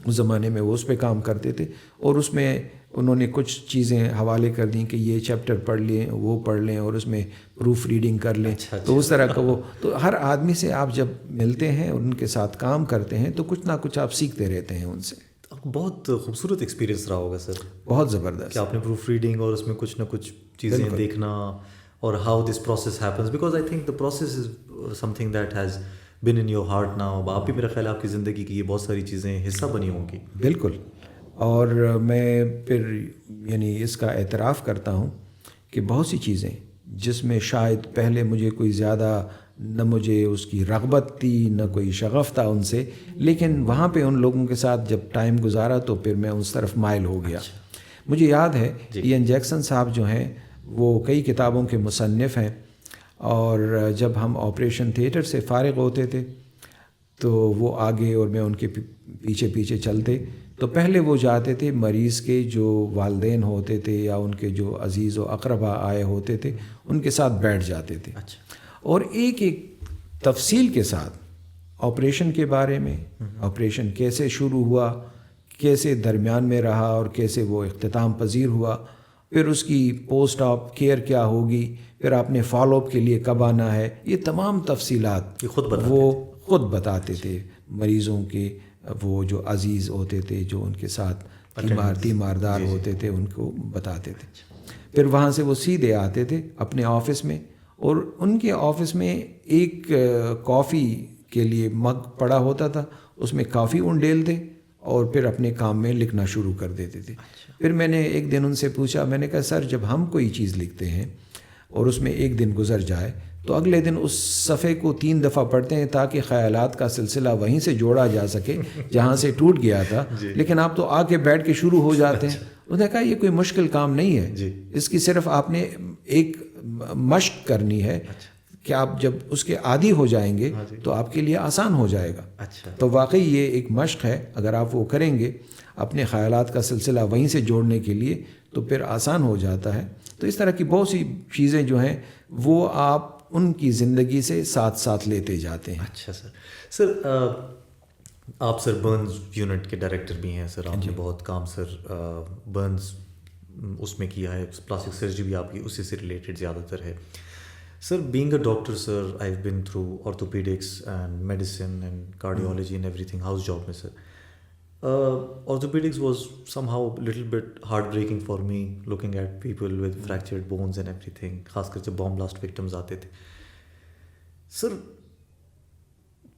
اس زمانے میں وہ اس پہ کام کرتے تھے، اور اس میں انہوں نے کچھ چیزیں حوالے کر دیں کہ یہ چیپٹر پڑھ لیں، وہ پڑھ لیں، اور اس میں پروف ریڈنگ کر لیں. تو اس طرح کا وہ، تو ہر آدمی سے آپ جب ملتے ہیں اور ان کے ساتھ کام کرتے ہیں تو کچھ نہ کچھ آپ سیکھتے رہتے ہیں ان سے. بہت خوبصورت ایکسپیرینس رہا ہوگا سر. بہت زبردست کہ آپ نے پروف ریڈنگ اور اس میں کچھ نہ کچھ چیزیں دیکھنا، اور how this process happens, because I think the process is some thing that has been in your heart now. آپ بھی میرا خیال ہے آپ کی زندگی کی یہ بہت ساری چیزیں حصہ بنی ہوں گی. بالکل. اور میں پھر یعنی اس کا اعتراف کرتا ہوں کہ بہت سی چیزیں جس میں شاید پہلے مجھے کوئی زیادہ نہ مجھے اس کی رغبت تھی نہ کوئی شغف تھا ان سے، لیکن وہاں پہ ان لوگوں کے ساتھ جب ٹائم گزارا تو پھر میں اس طرف مائل ہو گیا. مجھے یاد ہے ایئن جیکسن صاحب جو ہیں وہ کئی کتابوں کے مصنف ہیں، اور جب ہم آپریشن تھیٹر سے فارغ ہوتے تھے تو وہ آگے اور میں ان کے پیچھے پیچھے چلتے، تو پہلے وہ جاتے تھے مریض کے جو والدین ہوتے تھے یا ان کے جو عزیز و اقربا آئے ہوتے تھے ان کے ساتھ بیٹھ جاتے تھے، اور ایک ایک تفصیل کے ساتھ آپریشن کے بارے میں، آپریشن کیسے شروع ہوا، کیسے درمیان میں رہا، اور کیسے وہ اختتام پذیر ہوا، پھر اس کی پوسٹ آپ کیئر کیا ہوگی، پھر آپ نے فالو اپ کے لیے کب آنا ہے، یہ تمام تفصیلات وہ خود بتاتے تھے. مریضوں کے وہ جو عزیز ہوتے تھے، جو ان کے ساتھ تیماردار ہوتے تھے، ان کو بتاتے تھے. پھر وہاں سے وہ سیدھے آتے تھے اپنے آفس میں، اور ان کے آفس میں ایک کافی کے لیے مگ پڑا ہوتا تھا، اس میں کافی انڈیلتے اور پھر اپنے کام میں لکھنا شروع کر دیتے تھے. پھر میں نے ایک دن ان سے پوچھا، میں نے کہا سر جب ہم کوئی چیز لکھتے ہیں اور اس میں ایک دن گزر جائے تو اگلے دن اس صفحے کو 3 دفعہ پڑھتے ہیں تاکہ خیالات کا سلسلہ وہیں سے جوڑا جا سکے جہاں سے ٹوٹ گیا تھا، لیکن آپ تو آ کے بیٹھ کے شروع ہو جاتے ہیں. انہوں نے کہا یہ کوئی مشکل کام نہیں ہے، اس کی صرف آپ نے ایک مشق کرنی ہے کہ آپ جب اس کے عادی ہو جائیں گے تو آپ کے لیے آسان ہو جائے گا. تو واقعی یہ ایک مشق ہے، اگر آپ وہ کریں گے اپنے خیالات کا سلسلہ وہیں سے جوڑنے کے لیے تو پھر آسان ہو جاتا ہے. تو اس طرح کی بہت سی چیزیں جو ہیں وہ آپ ان کی زندگی سے ساتھ ساتھ لیتے جاتے ہیں. اچھا سر آپ سر برنز یونٹ کے ڈائریکٹر بھی ہیں سر. آپ نے بہت کام سر برنز اس میں کیا ہے، پلاسٹک سرجری بھی آپ کی اسی سے ریلیٹڈ زیادہ تر ہے. Sir being a doctor sir I have been through orthopaedics and medicine and cardiology and everything house job میں sir. Orthopedics was somehow a little bit heartbreaking for me, looking at people with fractured bones and everything, خاص کر جب bomb blast victims آتے تھے. Sir,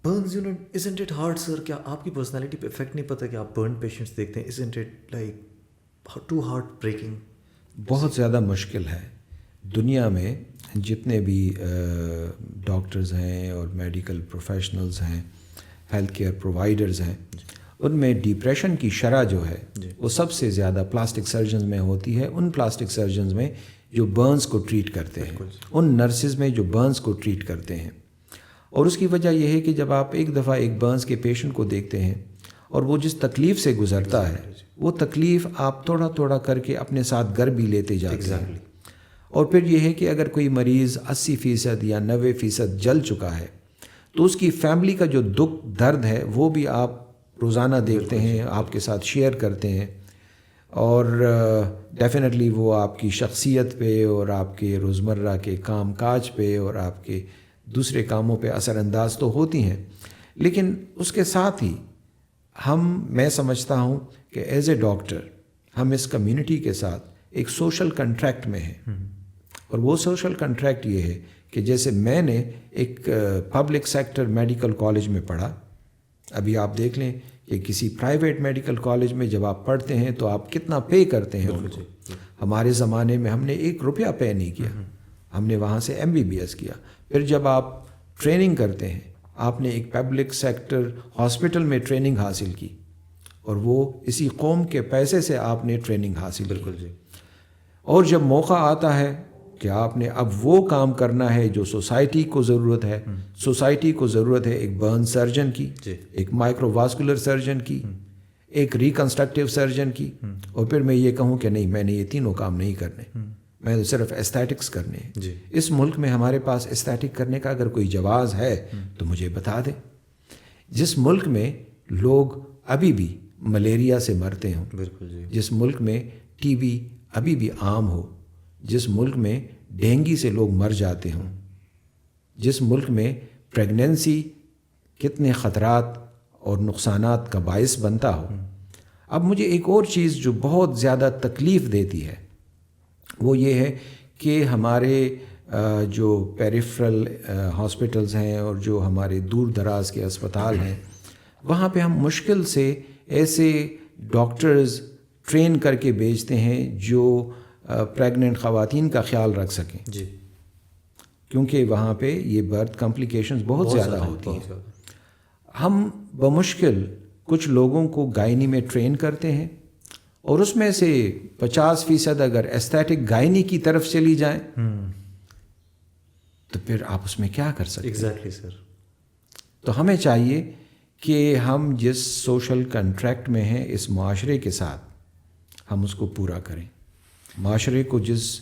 burns unit, isn't it hard sir? کیا آپ کی personality پہ effect نہیں پتا کہ آپ burn patients دیکھتے ہیں؟ Isn't it like too heartbreaking? بہت زیادہ مشکل ہے. دنیا میں جتنے بھی ڈاکٹرز ہیں اور میڈیکل پروفیشنلز ہیں، ہیلتھ کیئر پرووائڈرز ہیں، ان میں ڈپریشن کی شرح جو ہے وہ سب سے زیادہ پلاسٹک سرجنز میں ہوتی ہے. ان پلاسٹک سرجنز میں جو برنز کو ٹریٹ کرتے ہیں، ان نرسز میں جو برنز کو ٹریٹ کرتے ہیں. اور اس کی وجہ یہ ہے کہ جب آپ ایک دفعہ ایک برنز کے پیشنٹ کو دیکھتے ہیں اور وہ جس تکلیف سے گزرتا ہے، وہ تکلیف آپ تھوڑا تھوڑا کر کے اپنے ساتھ گھر بھی لیتے جاتے ہیں. اور پھر یہ ہے کہ اگر کوئی مریض 80% یا 90% جل چکا ہے تو اس کی فیملی کا جو دکھ درد ہے وہ بھی آپ روزانہ دیکھتے ہیں، آپ کے ساتھ شیئر کرتے ہیں. اور ڈیفینیٹلی وہ آپ کی شخصیت پہ اور آپ کے روزمرہ کے کام کاج پہ اور آپ کے دوسرے کاموں پہ اثر انداز تو ہوتی ہیں. لیکن اس کے ساتھ ہی میں سمجھتا ہوں کہ ایز اے ڈاکٹر ہم اس کمیونٹی کے ساتھ ایک سوشل کنٹریکٹ میں ہیں. اور وہ سوشل کنٹریکٹ یہ ہے کہ جیسے میں نے ایک پبلک سیکٹر میڈیکل کالج میں پڑھا، ابھی آپ دیکھ لیں کہ کسی پرائیویٹ میڈیکل کالج میں جب آپ پڑھتے ہیں تو آپ کتنا پے کرتے ہیں ان کو. ہمارے زمانے میں ہم نے 1 روپیہ پے نہیں کیا، ہم نے وہاں سے MBBS کیا. پھر جب آپ ٹریننگ کرتے ہیں، آپ نے ایک پبلک سیکٹر ہاسپٹل میں ٹریننگ حاصل کی، اور وہ اسی قوم کے پیسے سے آپ نے ٹریننگ حاصل کی. اور جب موقع آتا ہے کہ آپ نے اب وہ کام کرنا ہے جو سوسائٹی کو ضرورت ہے، سوسائٹی کو ضرورت ہے ایک برن سرجن کی، ایک مائکرو واسکولر سرجن کی، ایک ریکنسٹرکٹیو سرجن کی. اور پھر میں یہ کہوں کہ نہیں، میں نے یہ تینوں کام نہیں کرنے، میں نے صرف ایستھیٹکس کرنے ہیں. اس ملک میں ہمارے پاس ایستھیٹک کرنے کا اگر کوئی جواز ہے تو مجھے بتا دیں. جس ملک میں لوگ ابھی بھی ملیریا سے مرتے ہوں، بالکل جی، جس ملک میں ٹی بی ابھی بھی عام ہو، جس ملک میں ڈینگی سے لوگ مر جاتے ہوں، جس ملک میں پریگننسی کتنے خطرات اور نقصانات کا باعث بنتا ہو. اب مجھے ایک اور چیز جو بہت زیادہ تکلیف دیتی ہے وہ یہ ہے کہ ہمارے جو پیریفرل ہاسپٹلز ہیں اور جو ہمارے دور دراز کے اسپتال ہیں وہاں پہ ہم مشکل سے ایسے ڈاکٹرز ٹرین کر کے بھیجتے ہیں جو پریگننٹ خواتین کا خیال رکھ سکیں جی، کیونکہ وہاں پہ یہ برتھ کمپلیکیشنز بہت زیادہ ہوتی ہیں. ہم بمشکل کچھ لوگوں کو گائنی میں ٹرین کرتے ہیں اور اس میں سے 50% اگر ایستھیٹک گائنی کی طرف چلی جائیں تو پھر آپ اس میں کیا کر سکتے ہیں؟ ایگزیکٹلی سر. تو ہمیں چاہیے کہ ہم جس سوشل کنٹریکٹ میں ہیں اس معاشرے کے ساتھ ہم اس کو پورا کریں. معاشرے کو جس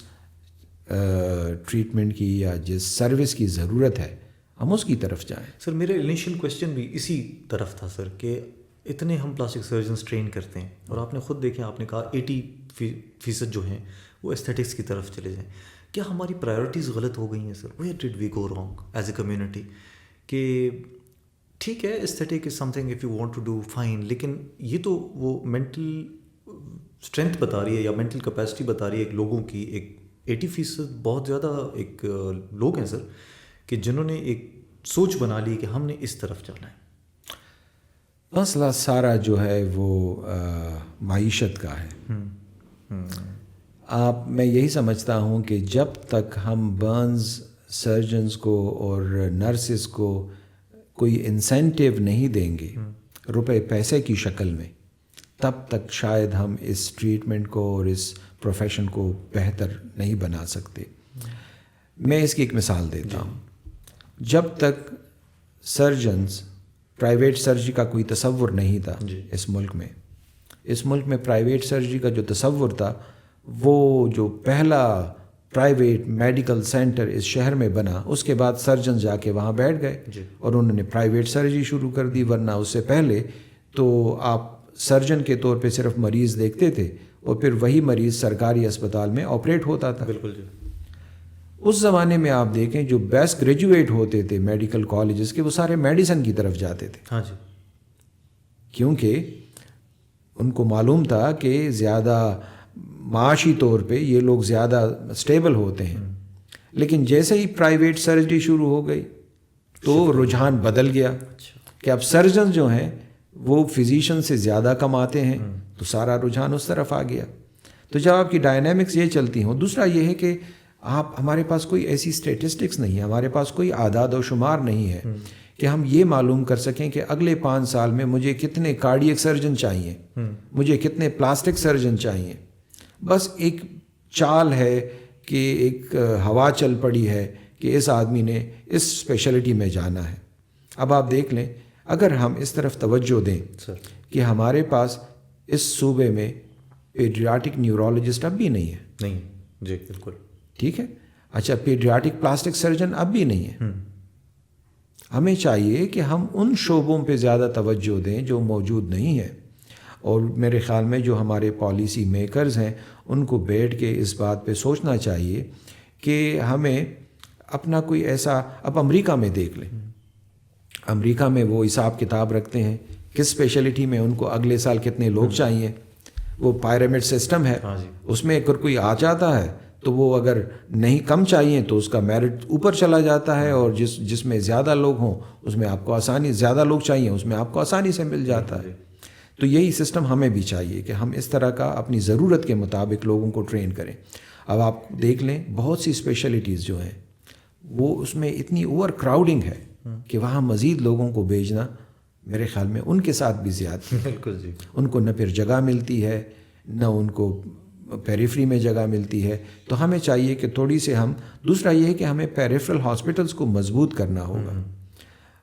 ٹریٹمنٹ کی یا جس سروس کی ضرورت ہے ہم اس کی طرف جائیں. سر میرا انیشیل کویشچن بھی اسی طرف تھا سر کہ اتنے ہم پلاسٹک سرجنس ٹرین کرتے ہیں اور آپ نے خود دیکھا، آپ نے کہا 80% جو ہیں وہ ایستھیٹکس کی طرف چلے جائیں. کیا ہماری پرائیورٹیز غلط ہو گئی ہیں sir? Where did we go wrong as a community? کہ ٹھیک ہے aesthetic is something if you want to do fine, لیکن یہ تو وہ مینٹل اسٹرینتھ بتا رہی ہے یا مینٹل کیپیسٹی بتا رہی ہے ایک لوگوں کی. ایک 80% بہت زیادہ ایک لوگ ہیں سر کہ جنہوں نے ایک سوچ بنا لی کہ ہم نے اس طرف جانا ہے. مسئلہ سارا جو ہے وہ معیشت کا ہے. میں یہی سمجھتا ہوں کہ جب تک ہم برنز سرجنز کو اور نرسز کو کوئی انسینٹیو نہیں دیں گے روپے پیسے کی شکل میں، تب تک شاید ہم اس ٹریٹمنٹ کو اور اس پروفیشن کو بہتر نہیں بنا سکتے. میں اس کی ایک مثال دیتا ہوں. جب تک سرجنز پرائیویٹ سرجری کا کوئی تصور نہیں تھا اس ملک میں پرائیویٹ سرجری کا جو تصور تھا وہ جو پہلا پرائیویٹ میڈیکل سینٹر اس شہر میں بنا اس کے بعد سرجن جا کے وہاں بیٹھ گئے اور انہوں نے پرائیویٹ سرجری شروع کر دی. ورنہ اس سے پہلے تو آپ سرجن کے طور پہ صرف مریض دیکھتے تھے اور پھر وہی مریض سرکاری اسپتال میں آپریٹ ہوتا تھا. بالکل جی. اس زمانے میں آپ دیکھیں جو بیسٹ گریجویٹ ہوتے تھے میڈیکل کالجز کے وہ سارے میڈیسن کی طرف جاتے تھے. ہاں جی. کیونکہ ان کو معلوم تھا کہ زیادہ معاشی طور پہ یہ لوگ زیادہ اسٹیبل ہوتے ہیں. لیکن جیسے ہی پرائیویٹ سرجری شروع ہو گئی تو رجحان بدل گیا کہ اب سرجن جو ہیں وہ فزیشین سے زیادہ کماتے ہیں تو سارا رجحان اس طرف آ گیا. تو جب آپ کی ڈائنامکس یہ چلتی ہوں. دوسرا یہ ہے کہ ہمارے پاس کوئی ایسی اسٹیٹسٹکس نہیں ہے، ہمارے پاس کوئی اعداد و شمار نہیں ہے کہ ہم یہ معلوم کر سکیں کہ اگلے 5 سال میں مجھے کتنے کارڈیک سرجن چاہیے، مجھے کتنے پلاسٹک سرجن چاہیے. بس ایک چال ہے کہ ایک ہوا چل پڑی ہے کہ اس آدمی نے اس اسپیشلٹی میں جانا ہے. اب آپ دیکھ لیں اگر ہم اس طرف توجہ دیں کہ ہمارے پاس اس صوبے میں پیڈیاٹرک نیورولوجسٹ اب بھی نہیں ہے. نہیں جی بالکل ٹھیک ہے. اچھا پیڈیاٹرک پلاسٹک سرجن اب بھی نہیں ہے. ہمیں چاہیے کہ ہم ان شعبوں پہ زیادہ توجہ دیں جو موجود نہیں ہیں. اور میرے خیال میں جو ہمارے پالیسی میکرز ہیں ان کو بیٹھ کے اس بات پہ سوچنا چاہیے کہ ہمیں اپنا کوئی ایسا، اب امریکہ میں دیکھ لیں، امریکہ میں وہ حساب کتاب رکھتے ہیں کس اسپیشلٹی میں ان کو اگلے سال کتنے لوگ چاہیے. وہ پیرامڈ سسٹم ہے. اس میں اگر کوئی آ جاتا ہے تو وہ اگر نہیں کم چاہیے تو اس کا میرٹ اوپر چلا جاتا ہے اور جس میں زیادہ لوگ ہوں اس میں آپ کو آسانی، زیادہ لوگ چاہیے اس میں آپ کو آسانی سے مل جاتا ہے. تو یہی سسٹم ہمیں بھی چاہیے کہ ہم اس طرح کا اپنی ضرورت کے مطابق لوگوں کو ٹرین کریں. اب آپ دیکھ لیں بہت سی اسپیشلٹیز جو ہیں وہ اس میں اتنی اوور کراؤڈنگ ہے کہ وہاں مزید لوگوں کو بھیجنا میرے خیال میں ان کے ساتھ بھی زیادہ. بالکل جی. ان کو نہ پھر جگہ ملتی ہے نہ ان کو پیریفری میں جگہ ملتی ہے. تو ہمیں چاہیے کہ تھوڑی سے ہم، دوسرا یہ ہے کہ ہمیں پیریفرل ہاسپٹلس کو مضبوط کرنا ہوگا.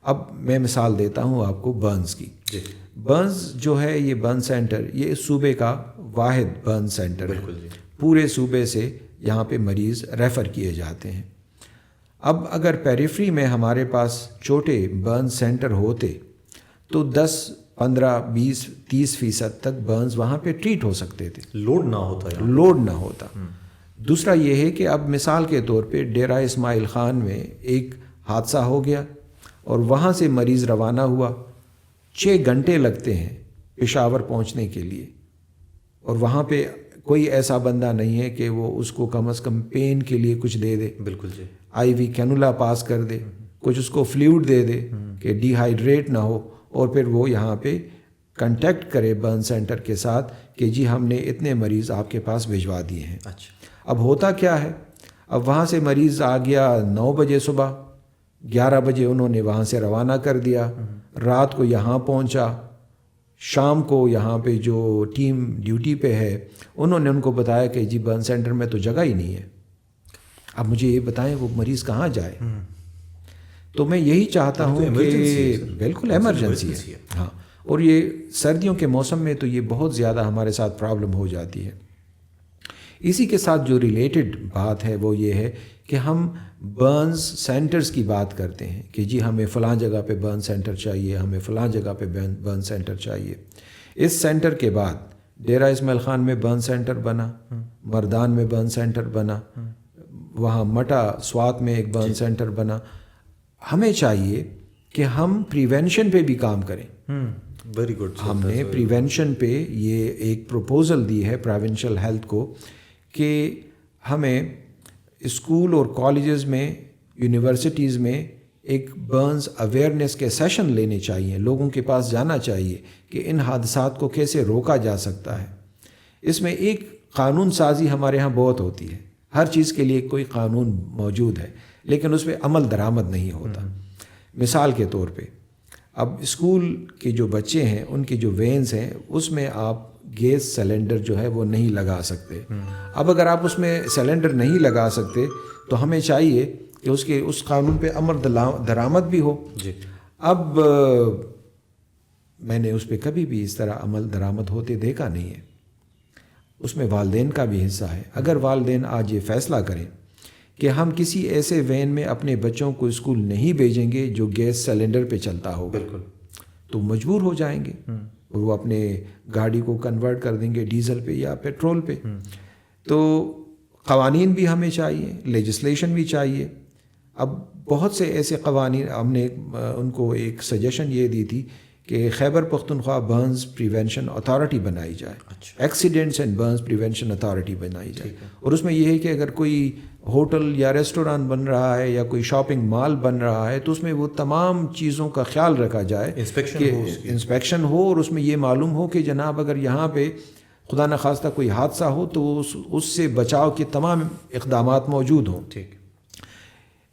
اب میں مثال دیتا ہوں آپ کو برنز کی. برنز جو ہے یہ برن سینٹر یہ اس صوبے کا واحد برن سینٹر ہے. بالکل جی. پورے صوبے سے یہاں پہ مریض ریفر کیے جاتے ہیں. اب اگر پیریفری میں ہمارے پاس چھوٹے برن سینٹر ہوتے تو 10, 15, 20, 30% تک برنز وہاں پہ ٹریٹ ہو سکتے تھے, لوڈ نہ ہوتا. لوڈ نہ ہوتا. دوسرا یہ ہے کہ اب مثال کے طور پہ ڈیرہ اسماعیل خان میں ایک حادثہ ہو گیا اور وہاں سے مریض روانہ ہوا, 6 گھنٹے لگتے ہیں پشاور پہنچنے کے لیے, اور وہاں پہ کوئی ایسا بندہ نہیں ہے کہ وہ اس کو کم از کم پین کے لیے کچھ دے دے. بالکل جی. آئی وی کینولا پاس کر دے, کچھ اس کو فلوئڈ دے دے کہ ڈی ہائیڈریٹ نہ ہو, اور پھر وہ یہاں پہ کنٹیکٹ کرے برن سینٹر کے ساتھ کہ جی ہم نے اتنے مریض آپ کے پاس بھجوا دیے ہیں. اچھا. اب ہوتا کیا ہے, اب وہاں سے مریض آ گیا 9 بجے صبح, 11 بجے انہوں نے وہاں سے روانہ کر دیا, رات کو یہاں پہنچا, شام کو یہاں پہ جو ٹیم ڈیوٹی پہ ہے انہوں نے ان کو بتایا کہ جی برن سینٹر میں تو جگہ ہی نہیں ہے. اب مجھے یہ بتائیں وہ مریض کہاں جائے. تو میں یہی چاہتا ہوں کہ بالکل ایمرجنسی ہے. ہاں, اور یہ سردیوں کے موسم میں تو یہ بہت زیادہ ہمارے ساتھ پرابلم ہو جاتی ہے. اسی کے ساتھ جو ریلیٹڈ بات ہے وہ یہ ہے کہ ہم برنز سینٹرز کی بات کرتے ہیں کہ جی ہمیں فلاں جگہ پہ برن سینٹر چاہیے, ہمیں فلاں جگہ پہ برن سینٹر چاہیے. اس سینٹر کے بعد ڈیرہ اسماعیل خان میں برن سینٹر بنا, مردان میں برن سینٹر بنا, وہاں مٹا سوات میں ایک برن سینٹر بنا. ہمیں چاہیے کہ ہم پریونشن پہ بھی کام کریں. Very good. ہم نے پریونشن پہ یہ ایک پروپوزل دی ہے پروونشل ہیلتھ کو کہ ہمیں اسکول اور کالجز میں, یونیورسٹیز میں ایک برنز اویئرنیس کے سیشن لینے چاہیے, لوگوں کے پاس جانا چاہیے کہ ان حادثات کو کیسے روکا جا سکتا ہے. اس میں ایک قانون سازی ہمارے ہاں بہت ہوتی ہے, ہر چیز کے لیے کوئی قانون موجود ہے لیکن اس پہ عمل درآمد نہیں ہوتا. مثال کے طور پہ اب اسکول کے جو بچے ہیں ان کی جو وینز ہیں اس میں آپ گیس سلنڈر جو ہے وہ نہیں لگا سکتے. اب اگر آپ اس میں سلنڈر نہیں لگا سکتے تو ہمیں چاہیے کہ اس قانون پہ عمل درآمد بھی ہو. جی. اب میں نے اس پہ کبھی بھی اس طرح عمل درآمد ہوتے دیکھا نہیں ہے. اس میں والدین کا بھی حصہ ہے. اگر والدین آج یہ فیصلہ کریں کہ ہم کسی ایسے وین میں اپنے بچوں کو اسکول نہیں بھیجیں گے جو گیس سلنڈر پہ چلتا ہوگا, بالکل, تو مجبور ہو جائیں گے اور وہ اپنے گاڑی کو کنورٹ کر دیں گے ڈیزل پہ یا پیٹرول پہ. تو قوانین بھی ہمیں چاہیے, لیجسلیشن بھی چاہیے. اب بہت سے ایسے قوانین, ہم نے ان کو ایک سجیشن یہ دی تھی کہ Khyber Pakhtunkhwa burns prevention authority بنائی جائے, accidents and burns prevention authority بنائی جائے. اور اس میں یہ ہے کہ اگر کوئی ہوٹل یا ریسٹوران بن رہا ہے یا کوئی شاپنگ مال بن رہا ہے تو اس میں وہ تمام چیزوں کا خیال رکھا جائے کہ انسپیکشن ہو, اور اس میں یہ معلوم ہو کہ جناب اگر یہاں پہ خدا نخواستہ کوئی حادثہ ہو تو اس سے بچاؤ کے تمام اقدامات موجود ہوں. ٹھیک.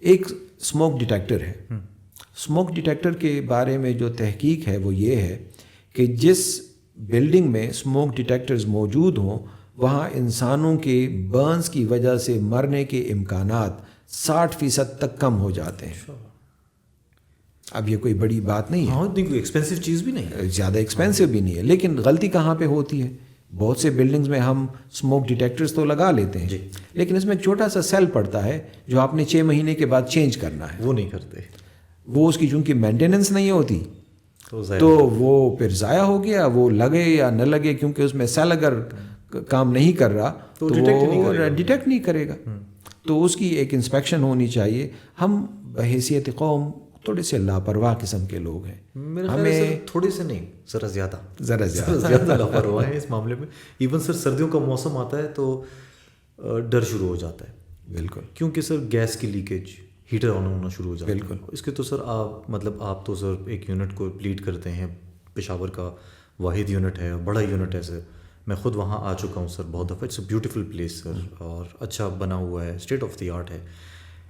ایک اسموک ڈیٹیکٹر ہے. اسموک ڈیٹیکٹر کے بارے میں جو تحقیق ہے وہ یہ ہے کہ جس بلڈنگ میں اسموک ڈیٹیکٹرز موجود ہوں وہاں انسانوں کے برنز کی وجہ سے مرنے کے امکانات 60% تک کم ہو جاتے ہیں. اب یہ کوئی بڑی بات نہیں ہے. ہاں, کوئی ایکسپینسو چیز بھی نہیں ہے, زیادہ ایکسپینسو بھی نہیں ہے. لیکن غلطی کہاں پہ ہوتی ہے, بہت سے بلڈنگز میں ہم اسموک ڈیٹیکٹرز تو لگا لیتے ہیں لیکن اس میں ایک چھوٹا سا سیل پڑتا ہے جو آپ نے 6 مہینے کے بعد چینج کرنا ہے. وہ نہیں کرتے. وہ اس کی چونکہ مینٹیننس نہیں ہوتی تو وہ پھر ضائع ہو گیا, وہ لگے یا نہ لگے, کیونکہ اس میں سیل اگر کام نہیں کر رہا تو وہ ڈیٹیکٹ نہیں کرے گا. تو اس کی ایک انسپیکشن ہونی چاہیے. ہم بحیثیت قوم تھوڑے سے لاپرواہ قسم کے لوگ ہیں. ہمیں تھوڑے سے نہیں, ذرا زیادہ لاپرواہ ہیں اس معاملے میں. ایون سر سردیوں کا موسم آتا ہے تو ڈر شروع ہو جاتا ہے. بالکل, کیونکہ سر گیس کی لیکیج, ہیٹر آن ہونا شروع ہو جاتا ہے. بالکل. اس کے تو سر آپ تو سر ایک یونٹ کو لیڈ کرتے ہیں, پشاور کا واحد یونٹ ہے, بڑا یونٹ ہے سر. میں خود وہاں آ چکا ہوں سر بہت دفعہ. اٹس اے بیوٹیفل پلیس سر, اور اچھا بنا ہوا ہے, اسٹیٹ آف دی آرٹ ہے.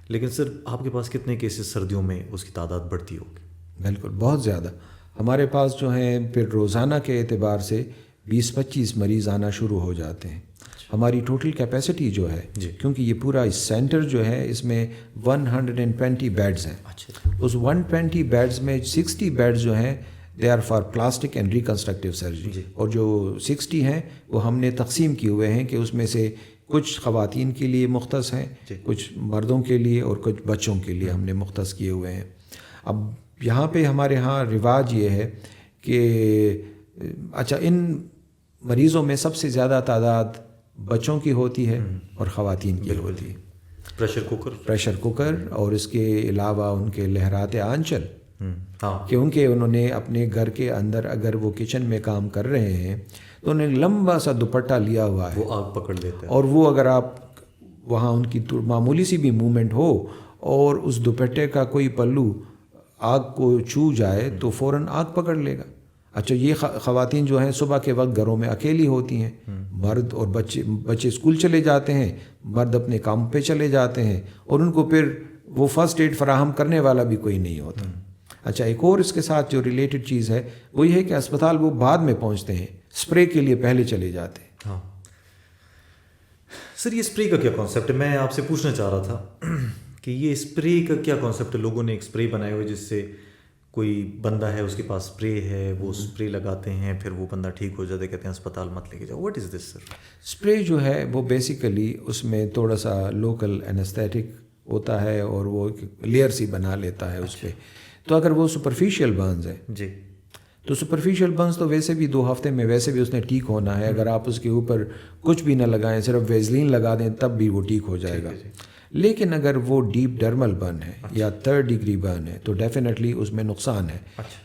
لیکن سر آپ کے پاس کتنے کیسز سردیوں میں اس کی تعداد بڑھتی ہوگی؟ بالکل, بہت زیادہ. ہمارے پاس جو ہیں پھر روزانہ کے اعتبار سے 20-25 مریض آنا شروع ہو جاتے ہیں. ہماری ٹوٹل کیپیسٹی جو ہے, کیونکہ یہ پورا اس سینٹر جو ہے اس میں 120 بیڈز ہیں. اس 120 بیڈز میں 60 بیڈز جو ہیں they are for plastic and reconstructive surgery, اور جو 60 ہیں وہ ہم نے تقسیم کیے ہوئے ہیں کہ اس میں سے کچھ خواتین کے لیے مختص ہیں, کچھ مردوں کے لیے اور کچھ بچوں کے لیے ہم نے مختص کیے ہوئے ہیں. اب یہاں پہ ہمارے ہاں رواج یہ ہے کہ اچھا ان مریضوں میں سب سے زیادہ تعداد بچوں کی ہوتی ہے اور خواتین کی ہوتی ہے. پریشر کوکر اور اس کے علاوہ ان کے لہرات آنچل کیونکہ انہوں نے اپنے گھر کے اندر اگر وہ کچن میں کام کر رہے ہیں تو انہیں لمبا سا دوپٹہ لیا ہوا ہے, وہ آگ پکڑ لیتا ہے, اور وہ اگر آپ وہاں ان کی معمولی سی بھی موومنٹ ہو اور اس دوپٹے کا کوئی پلو آگ کو چھو جائے تو فوراً آگ پکڑ لے گا. اچھا یہ خواتین جو ہیں صبح کے وقت گھروں میں اکیلی ہوتی ہیں, مرد اور بچے اسکول چلے جاتے ہیں, مرد اپنے کام پہ چلے جاتے ہیں اور ان کو پھر وہ فرسٹ ایڈ فراہم کرنے والا بھی کوئی نہیں ہوتا. اچھا ایک اور اس کے ساتھ جو ریلیٹڈ چیز ہے وہ یہ ہے کہ اسپتال وہ بعد میں پہنچتے ہیں, اسپرے کے لیے پہلے چلے جاتے ہیں. ہاں سر, یہ اسپرے کا کیا کانسیپٹ ہے؟ میں آپ سے پوچھنا چاہ رہا تھا کہ یہ اسپرے کا کیا کانسیپٹ ہے. لوگوں نے ایک اسپرے بنائے ہوئے جس سے کوئی بندہ ہے اس کے پاس اسپرے ہے, وہ اسپرے لگاتے ہیں, پھر وہ بندہ ٹھیک ہو جاتا ہے, کہتے ہیں اسپتال مت لے کے جاؤ. What is this sir? Spray جو ہے وہ بیسیکلی اس میں تھوڑا سا لوکل انیستھیٹک ہوتا ہے اور وہ لیئر سی بنا لیتا ہے اس پہ. تو اگر وہ سپرفیشیل برنز ہے جی تو سپرفیشیل برنز تو ویسے بھی 2 ہفتے میں ویسے بھی اس نے ٹھیک ہونا ہے. اگر آپ اس کے اوپر کچھ بھی نہ لگائیں, صرف ویزلین لگا دیں تب بھی وہ ٹھیک ہو جائے گا. لیکن اگر وہ ڈیپ ڈرمل برن ہے یا 3rd ڈگری برن ہے تو ڈیفینیٹلی اس میں نقصان ہے,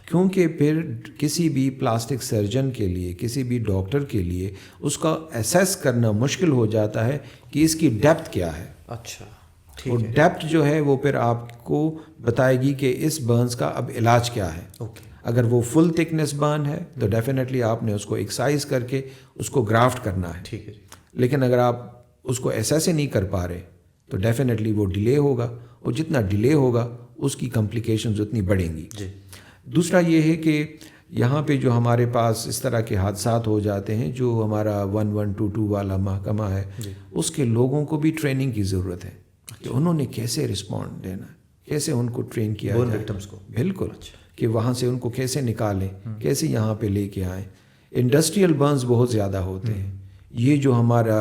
کیونکہ پھر کسی بھی پلاسٹک سرجن کے لیے, کسی بھی ڈاکٹر کے لیے اس کا اسیس کرنا مشکل ہو جاتا ہے کہ اس کی ڈیپتھ کیا ہے. اچھا اور ڈیپتھ جو ہے وہ پھر آپ کو بتائے گی کہ اس برنز کا اب علاج کیا ہے. اگر وہ فل تھکنیس برن ہے تو ڈیفینیٹلی آپ نے اس کو ایکسائز کر کے اس کو گرافٹ کرنا ہے. ٹھیک ہے. لیکن اگر آپ اس کو ایسے نہیں کر پا رہے تو ڈیفینیٹلی وہ ڈیلے ہوگا, اور جتنا ڈیلے ہوگا اس کی کمپلیکیشنز اتنی بڑھیں گی. دوسرا یہ ہے کہ یہاں پہ جو ہمارے پاس اس طرح کے حادثات ہو جاتے ہیں, جو ہمارا 1122 والا محکمہ ہے اس کے لوگوں کو بھی ٹریننگ کی ضرورت ہے کہ انہوں نے کیسے رسپونڈ دینا ہے, کیسے ان کو ٹرین کیا جائے. بالکل, کہ وہاں سے ان کو کیسے نکالیں, کیسے یہاں پہ لے کے آئیں. انڈسٹریل برنز بہت زیادہ ہوتے ہیں. یہ جو ہمارا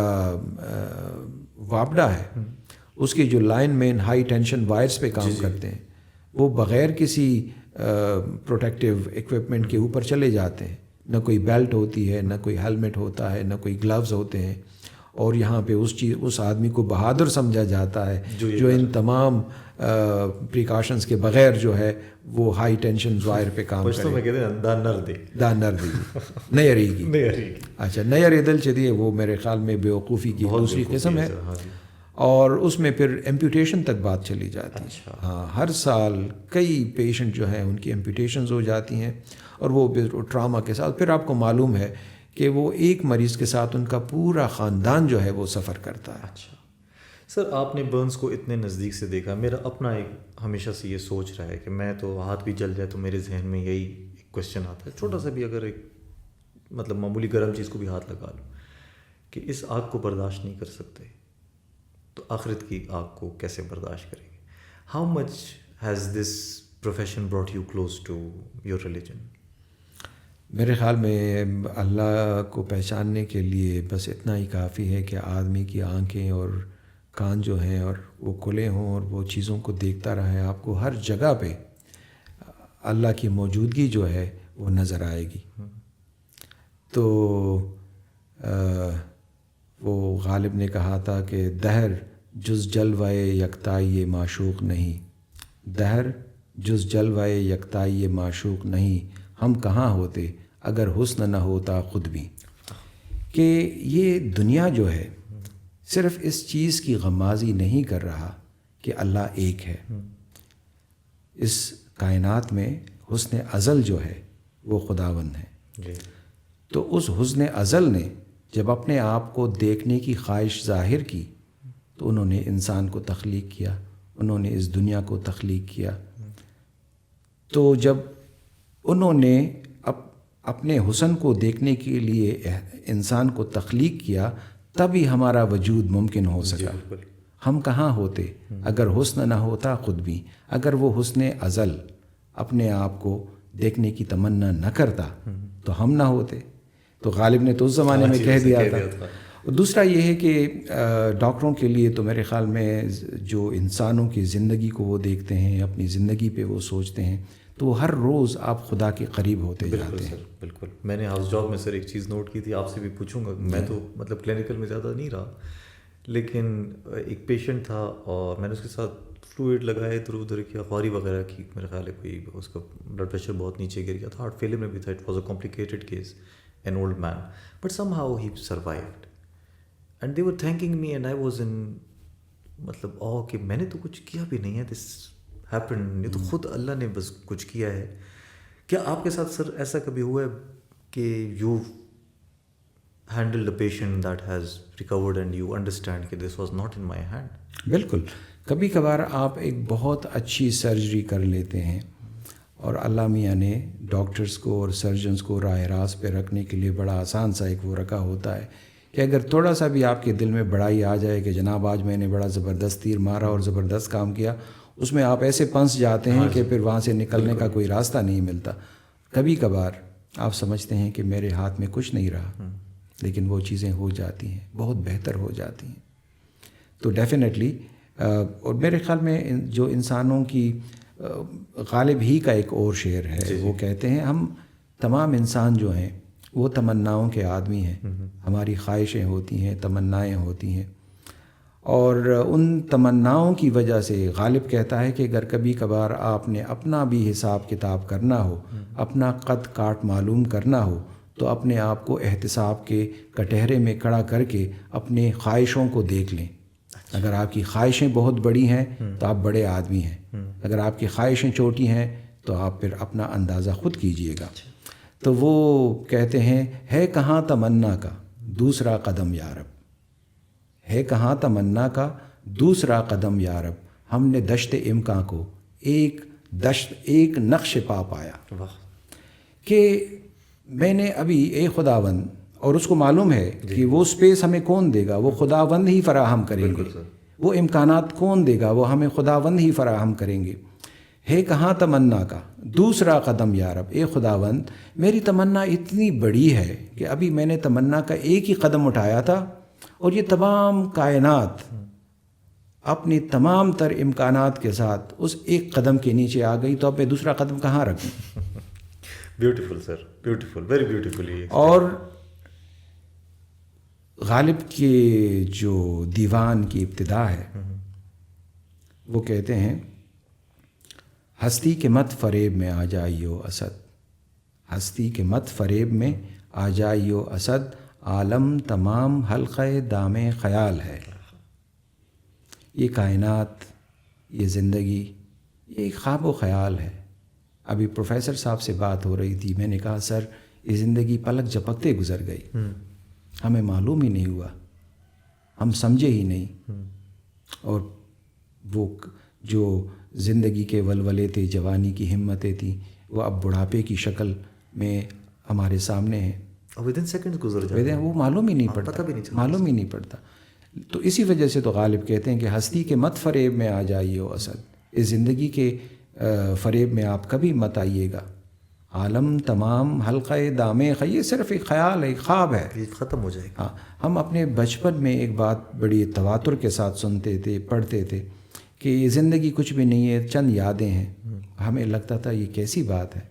واپڈا ہے اس کے جو line mean high tension wires پہ کام کرتے ہیں وہ بغیر کسی پروٹیکٹیو ایکوپمنٹ کے اوپر چلے جاتے ہیں. نہ کوئی بیلٹ ہوتی ہے, نہ کوئی ہیلمٹ ہوتا ہے, نہ کوئی گلوز ہوتے ہیں, اور یہاں پہ اس آدمی کو بہادر سمجھا جاتا ہے جو ان تمام پریکاشنز کے بغیر جو ہے وہ ہائی ٹینشن وائر پہ کام کرے. دانر دی نیری گی. اچھا نیری دل چدی ہے وہ میرے خیال میں بیوقوفی کی دوسری قسم ہے, اور اس میں پھر ایمپوٹیشن تک بات چلی جاتی ہے. ہاں, ہر سال کئی پیشنٹ جو ہیں ان کی ایمپوٹیشنز ہو جاتی ہیں, اور وہ ٹراما کے ساتھ پھر آپ کو معلوم ہے کہ وہ ایک مریض کے ساتھ ان کا پورا خاندان جو ہے وہ سفر کرتا ہے. اچھا سر, آپ نے برنز کو اتنے نزدیک سے دیکھا. میرا اپنا ایک ہمیشہ سے یہ سوچ رہا ہے کہ میں تو ہاتھ بھی جل جائے تو میرے ذہن میں یہی ایک کوشچن آتا ہے, چھوٹا سا بھی اگر ایک مطلب معمولی گرم چیز کو بھی ہاتھ لگا لو, کہ اس آگ کو برداشت نہیں کر سکتے تو آخرت کی آگ کو کیسے برداشت کریں گے. How much has this profession brought you close to your religion? میرے خیال میں اللہ کو پہچاننے کے لیے بس اتنا ہی کافی ہے کہ آدمی کی آنکھیں اور کان جو ہیں اور وہ کھلے ہوں اور وہ چیزوں کو دیکھتا رہے. آپ کو ہر جگہ پہ اللہ کی موجودگی جو ہے وہ نظر آئے گی. تو وہ غالب نے کہا تھا کہ دہر جز جلوہ یکتائی معشوق نہیں, دہر جز جلوہ یکتائی معشوق نہیں, ہم کہاں ہوتے اگر حسن نہ ہوتا خود بھی. کہ یہ دنیا جو ہے صرف اس چیز کی غمازی نہیں کر رہا کہ اللہ ایک ہے. اس کائنات میں حسن ازل جو ہے وہ خداوند ہے. تو اس حسن ازل نے جب اپنے آپ کو دیکھنے کی خواہش ظاہر کی تو انہوں نے انسان کو تخلیق کیا, انہوں نے اس دنیا کو تخلیق کیا. تو جب انہوں نے اپنے حسن کو دیکھنے کے لیے انسان کو تخلیق کیا تبھی ہمارا وجود ممکن ہو سکا. ہم کہاں ہوتے اگر حسن نہ ہوتا خود بھی, اگر وہ حسن ازل اپنے آپ کو دیکھنے کی تمنا نہ کرتا تو ہم نہ ہوتے. تو غالب نے تو اس زمانے میں کہہ دیا تھا. دوسرا یہ ہے کہ ڈاکٹروں کے لیے تو میرے خیال میں جو انسانوں کی زندگی کو وہ دیکھتے ہیں, اپنی زندگی پہ وہ سوچتے ہیں, تو ہر روز آپ خدا کے قریب ہوتے جاتے ہیں. سر بالکل. میں نے ہاؤس جاب میں سر ایک چیز نوٹ کی تھی, آپ سے بھی پوچھوں گا. میں تو مطلب کلینکل میں زیادہ نہیں رہا, لیکن ایک پیشنٹ تھا اور میں نے اس کے ساتھ فلوئڈ لگایا, ادھر ادھر کیا, خواری وغیرہ کی, میرا خیال ہے کوئی اس کا بلڈ پریشر بہت نیچے گر گیا تھا, ہارٹ فیلئر میں بھی تھا. It was a complicated case, an old man, but somehow he survived and they were thinking me and I was in مطلب کہ میں نے تو کچھ کیا بھی نہیں ہے, دس ہیپن, یہ تو خود اللہ نے بس کچھ کیا ہے. کیا آپ کے ساتھ سر ایسا کبھی ہوا ہے کہ you handle the patient that has recovered and you understand کہ this was not in my hand? بالکل. کبھی کبھار آپ ایک بہت اچھی سرجری کر لیتے ہیں اور اللہ میاں نے ڈاکٹرز کو اور سرجنز کو راہ راست پہ رکھنے کے لیے بڑا آسان سا ایک وہ رکھا ہوتا ہے کہ اگر تھوڑا سا بھی آپ کے دل میں بڑائی آ جائے کہ جناب آج میں نے بڑا زبردست تیر مارا اور زبردست کام کیا, اس میں آپ ایسے پھنس جاتے ہیں کہ پھر وہاں سے نکلنے کا کوئی راستہ نہیں ملتا. کبھی کبھار آپ سمجھتے ہیں کہ میرے ہاتھ میں کچھ نہیں رہا, لیکن وہ چیزیں ہو جاتی ہیں, بہت بہتر ہو جاتی ہیں. تو ڈیفینیٹلی, اور میرے خیال میں جو انسانوں کی غالب ہی کا ایک اور شعر ہے, وہ کہتے ہیں ہم تمام انسان جو ہیں وہ تمناؤں کے آدمی ہیں, ہماری خواہشیں ہوتی ہیں, تمنائیں ہوتی ہیں, اور ان تمناؤں کی وجہ سے غالب کہتا ہے کہ اگر کبھی کبھار آپ نے اپنا بھی حساب کتاب کرنا ہو, اپنا قد کاٹ معلوم کرنا ہو, تو اپنے آپ کو احتساب کے کٹہرے میں کھڑا کر کے اپنے خواہشوں کو دیکھ لیں. اگر آپ کی خواہشیں بہت بڑی ہیں تو آپ بڑے آدمی ہیں, اگر آپ کی خواہشیں چھوٹی ہیں تو آپ پھر اپنا اندازہ خود کیجئے گا. تو وہ کہتے ہیں ہے کہاں تمنا کا دوسرا قدم یارب, ہے کہاں تمنا کا دوسرا قدم یارب, ہم نے دشت امکان کو ایک نقش پا پایا. کہ میں نے ابھی اے خداوند, اور اس کو معلوم ہے کہ وہ سپیس ہمیں کون دے گا, وہ خداوند ہی فراہم کریں گے, وہ امکانات کون دے گا, وہ ہمیں خداوند ہی فراہم کریں گے. ہے کہاں تمنا کا دوسرا قدم یارب, اے خداوند میری تمنا اتنی بڑی ہے کہ ابھی میں نے تمنا کا ایک ہی قدم اٹھایا تھا اور یہ تمام کائنات اپنی تمام تر امکانات کے ساتھ اس ایک قدم کے نیچے آ گئی, تو اب میں دوسرا قدم کہاں رکھوں؟ بیوٹیفل سر, بیوٹیفل, ویری بیوٹیفل. اور غالب کے جو دیوان کی ابتدا ہے وہ کہتے ہیں ہستی کے مت فریب میں آ جائیو اسد, ہستی کے مت فریب میں آ جائیو اسد, عالم تمام حلقہ دام خیال ہے. یہ کائنات, یہ زندگی, یہ ایک خواب و خیال ہے. ابھی پروفیسر صاحب سے بات ہو رہی تھی, میں نے کہا سر یہ زندگی پلک جھپکتے گزر گئی, ہمیں معلوم ہی نہیں ہوا, ہم سمجھے ہی نہیں. اور وہ جو زندگی کے ولولے تھے, جوانی کی ہمتیں تھیں, وہ اب بڑھاپے کی شکل میں ہمارے سامنے ہیں, ودن سیکنڈ گزر جاتے ہیں, وہ معلوم ہی نہیں پڑتا, معلوم ہی نہیں پڑتا. تو اسی وجہ سے تو غالب کہتے ہیں کہ ہستی کے مت فریب میں آ جائیے اسد, اس زندگی کے فریب میں آپ کبھی مت آئیے گا. عالم تمام حلقہ دام خیال, یہ صرف ایک خیال ہے, ایک خواب ہے, یہ ختم ہو جائے گا. ہاں, ہم اپنے بچپن میں ایک بات بڑی تواتر کے ساتھ سنتے تھے, پڑھتے تھے کہ یہ زندگی کچھ بھی نہیں ہے, چند یادیں ہیں. ہمیں لگتا تھا یہ کیسی بات ہے,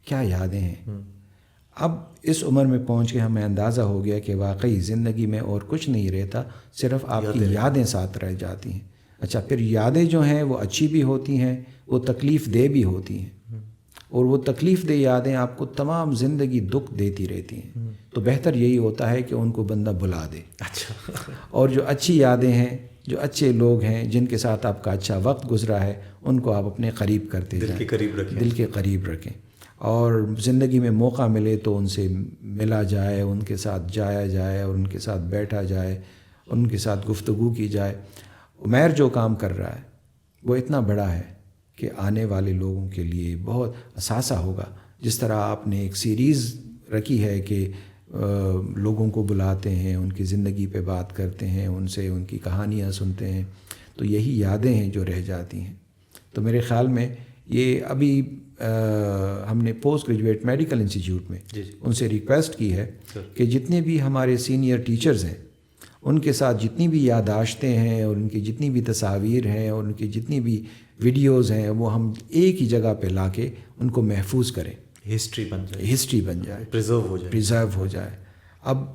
کیا یادیں ہیں. اب اس عمر میں پہنچ کے ہمیں اندازہ ہو گیا کہ واقعی زندگی میں اور کچھ نہیں رہتا, صرف آپ کی یادیں ساتھ رہ جاتی ہیں. اچھا, پھر یادیں جو ہیں وہ اچھی بھی ہوتی ہیں, وہ تکلیف دہ بھی ہوتی ہیں, اور وہ تکلیف دہ یادیں آپ کو تمام زندگی دکھ دیتی رہتی ہیں. تو بہتر یہی ہوتا ہے کہ ان کو بندہ بھلا دے. اچھا, اور جو اچھی یادیں ہیں, جو اچھے لوگ ہیں, جن کے ساتھ آپ کا اچھا وقت گزرا ہے, ان کو آپ اپنے قریب کرتے جائیں, دل کے قریب رکھیں, دل کے قریب رکھیں. اور زندگی میں موقع ملے تو ان سے ملا جائے, ان کے ساتھ جایا جائے, اور ان کے ساتھ بیٹھا جائے, ان کے ساتھ گفتگو کی جائے. عمیر جو کام کر رہا ہے وہ اتنا بڑا ہے کہ آنے والے لوگوں کے لیے بہت اثاثہ ہوگا. جس طرح آپ نے ایک سیریز رکھی ہے کہ لوگوں کو بلاتے ہیں, ان کی زندگی پہ بات کرتے ہیں, ان سے ان کی کہانیاں سنتے ہیں, تو یہی یادیں ہیں جو رہ جاتی ہیں. تو میرے خیال میں یہ ابھی ہم نے پوسٹ گریجویٹ میڈیکل انسٹیٹیوٹ میں ان سے ریکویسٹ کی ہے کہ جتنے بھی ہمارے سینئر ٹیچرز ہیں ان کے ساتھ جتنی بھی یادداشتیں ہیں, اور ان کی جتنی بھی تصاویر ہیں, اور ان کی جتنی بھی ویڈیوز ہیں وہ ہم ایک ہی جگہ پہ لا کے ان کو محفوظ کریں, ہسٹری بن جائے, پریزرو ہو جائے. اب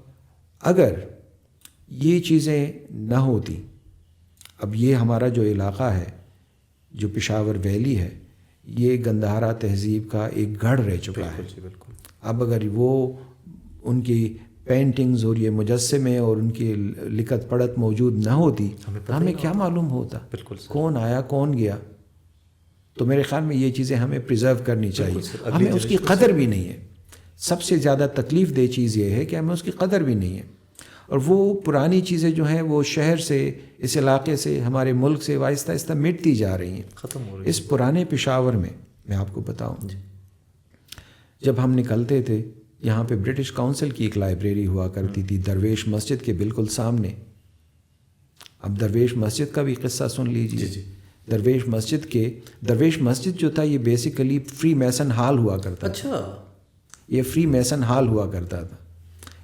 اگر یہ چیزیں نہ ہوتی, اب یہ ہمارا جو علاقہ ہے, جو پشاور ویلی ہے, یہ گندھارا تہذیب کا ایک گڑھ رہ چکا ہے. اب اگر وہ ان کی پینٹنگز اور یہ مجسمے اور ان کی لکھت پڑھت موجود نہ ہوتی تو ہمیں کیا معلوم ہوتا کون آیا کون گیا. تو میرے خیال میں یہ چیزیں ہمیں پریزرو کرنی چاہیے. ہمیں اس کی قدر بھی نہیں ہے. سب سے زیادہ تکلیف دہ چیز یہ ہے کہ ہمیں اس کی قدر بھی نہیں ہے. اور وہ پرانی چیزیں جو ہیں وہ شہر سے, اس علاقے سے, ہمارے ملک سے آہستہ آہستہ مٹتی جا رہی ہیں, ختم ہو رہی ہیں. اس پرانے پشاور میں آپ کو بتاؤں, جب ہم نکلتے تھے یہاں پہ برٹش کاؤنسل کی ایک لائبریری ہوا کرتی تھی درویش مسجد کے بالکل سامنے. اب درویش مسجد کا بھی قصہ سن لیجیے. درویش مسجد جو تھا یہ بیسیکلی فری میسن ہال ہوا کرتا تھا. اچھا, یہ فری میسن ہال ہوا کرتا تھا,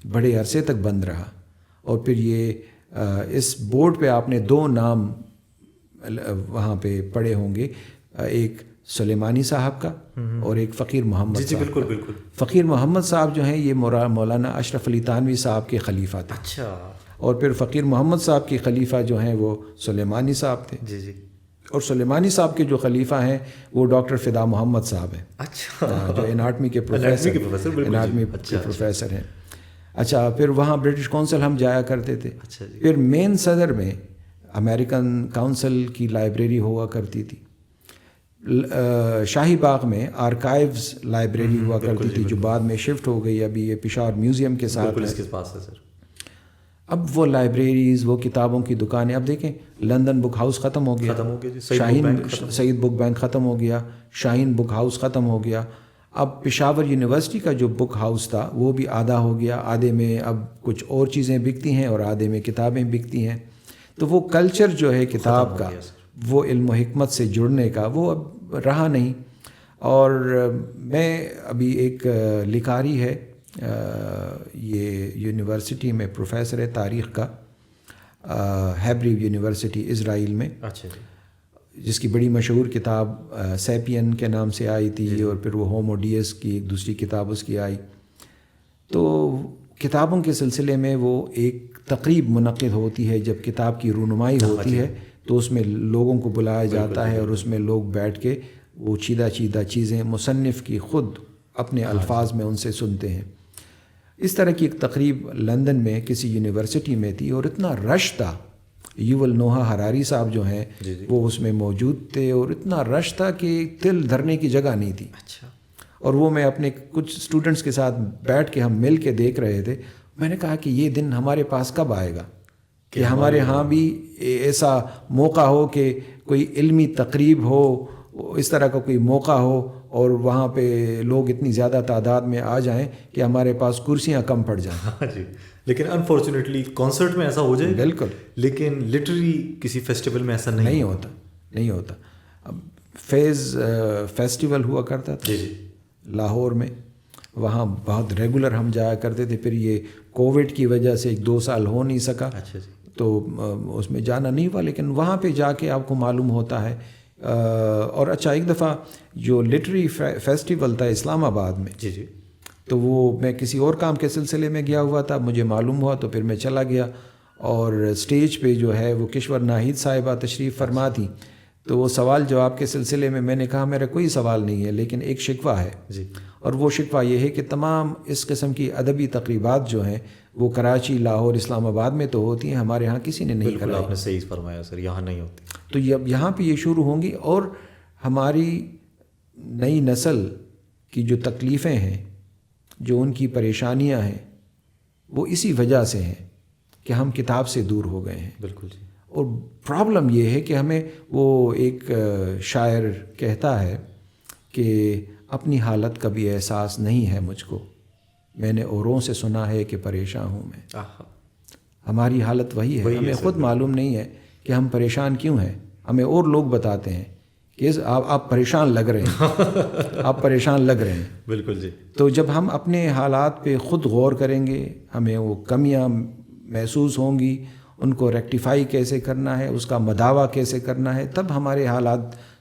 بڑے عرصے تک بند رہا. اور پھر یہ اس بورڈ پہ آپ نے 2 نام وہاں پہ پڑھے ہوں گے, ایک سلیمانی صاحب کا اور ایک فقیر محمد صاحب. بالکل. فقیر محمد صاحب جو ہیں یہ مولانا اشرف علی تھانوی صاحب کے خلیفہ تھے. اچھا. اور پھر فقیر محمد صاحب کے خلیفہ جو ہیں وہ سلیمانی صاحب تھے. جی. اور سلیمانی صاحب کے جو خلیفہ ہیں وہ ڈاکٹر فدا محمد صاحب ہیں. اچھا. جو اناٹمی کے پروفیسر ہیں. اچھا, پھر وہاں برٹش کونسل ہم جایا کرتے تھے. پھر مین صدر میں امریکن کاؤنسل کی لائبریری ہوا کرتی تھی. شاہی باغ میں آرکائیوز لائبریری ہوا کرتی تھی جو بعد میں شفٹ ہو گئی, ابھی یہ پشاور میوزیم کے ساتھ اس کے پاس ہے سر. اب وہ لائبریریز, وہ کتابوں کی دکانیں, اب دیکھیں لندن بک ہاؤس ختم ہو گیا, سعید بک بینک ختم ہو گیا, شاہین بک ہاؤس ختم ہو گیا. اب پشاور یونیورسٹی کا جو بک ہاؤس تھا وہ بھی آدھا ہو گیا, آدھے میں اب کچھ اور چیزیں بکتی ہیں اور آدھے میں کتابیں بکتی ہیں. تو وہ کلچر جو ہے کتاب کا, وہ علم و حکمت سے جڑنے کا, وہ اب رہا نہیں. اور میں ابھی ایک لکھاری ہے, یہ یونیورسٹی میں پروفیسر ہے تاریخ کا, ہیبریو یونیورسٹی اسرائیل میں. اچھا جی. جس کی بڑی مشہور کتاب سیپین کے نام سے آئی تھی, اور پھر وہ ہومو ڈیس کی ایک دوسری کتاب اس کی آئی. تو کتابوں کے سلسلے میں وہ ایک تقریب منعقد ہوتی ہے, جب کتاب کی رونمائی ہوتی ہے تو اس میں لوگوں کو بلایا جاتا ہے اور اس میں لوگ بیٹھ کے وہ چیدہ چیزیں مصنف کی خود اپنے الفاظ میں ان سے سنتے ہیں. اس طرح کی ایک تقریب لندن میں کسی یونیورسٹی میں تھی, اور اتنا رش تھا. یوول نوحا ہراری صاحب جو ہیں وہ اس میں موجود تھے, اور اتنا رش تھا کہ دل دھرنے کی جگہ نہیں تھی. اچھا. اور وہ میں اپنے کچھ اسٹوڈنٹس کے ساتھ بیٹھ کے ہم مل کے دیکھ رہے تھے. میں نے کہا کہ یہ دن ہمارے پاس کب آئے گا کہ ہمارے ہاں بھی ایسا موقع ہو کہ کوئی علمی تقریب ہو, اس طرح کا کوئی موقع ہو, اور وہاں پہ لوگ اتنی زیادہ تعداد میں آ جائیں کہ ہمارے پاس کرسیاں کم پڑ جائیں. جی. لیکن انفارچونیٹلی کانسرٹ میں ایسا ہو جائے. بالکل. لیکن لٹری کسی فیسٹیول میں ایسا نہیں ہوتا. اب فیض فیسٹیول ہوا کرتا تھا لاہور میں, وہاں بہت ریگولر ہم جایا کرتے تھے. پھر یہ کووڈ کی وجہ سے 1-2 سال ہو نہیں سکا. اچھا جی. تو اس میں جانا نہیں ہوا, لیکن وہاں پہ جا کے آپ کو معلوم ہوتا ہے. اور اچھا, ایک دفعہ جو لٹری فیسٹیول تھا اسلام آباد میں, جی, تو وہ میں کسی اور کام کے سلسلے میں گیا ہوا تھا, مجھے معلوم ہوا تو پھر میں چلا گیا. اور اسٹیج پہ جو ہے وہ کشور ناہید صاحبہ تشریف فرما تھی. تو وہ سوال جواب کے سلسلے میں نے کہا میرا کوئی سوال نہیں ہے, لیکن ایک شکوہ ہے. اور وہ شکوہ یہ ہے کہ تمام اس قسم کی ادبی تقریبات جو ہیں وہ کراچی, لاہور, اسلام آباد میں تو ہوتی ہیں, ہمارے ہاں کسی نے نہیں کرائی. آپ نے صحیح فرمایا سر, یہاں نہیں ہوتی. تو یہاں پہ یہ شروع ہوں گی, اور ہماری نئی نسل کی جو تکلیفیں ہیں, جو ان کی پریشانیاں ہیں, وہ اسی وجہ سے ہیں کہ ہم کتاب سے دور ہو گئے ہیں. بالکل جی. اور پرابلم یہ ہے کہ ہمیں, وہ ایک شاعر کہتا ہے کہ اپنی حالت کا بھی احساس نہیں ہے مجھ کو, میں نے اوروں سے سنا ہے کہ پریشان ہوں میں. ہماری حالت وہی ہے, ہمیں خود معلوم نہیں ہے کہ ہم پریشان کیوں ہیں. ہمیں اور لوگ بتاتے ہیں کہ آپ پریشان لگ رہے ہیں, آپ پریشان لگ رہے ہیں. بالکل جی. تو جب ہم اپنے حالات پہ خود غور کریں گے, ہمیں وہ کمیاں محسوس ہوں گی, ان کو ریکٹیفائی کیسے کرنا ہے, اس کا مداوع کیسے کرنا ہے, تب ہمارے حالات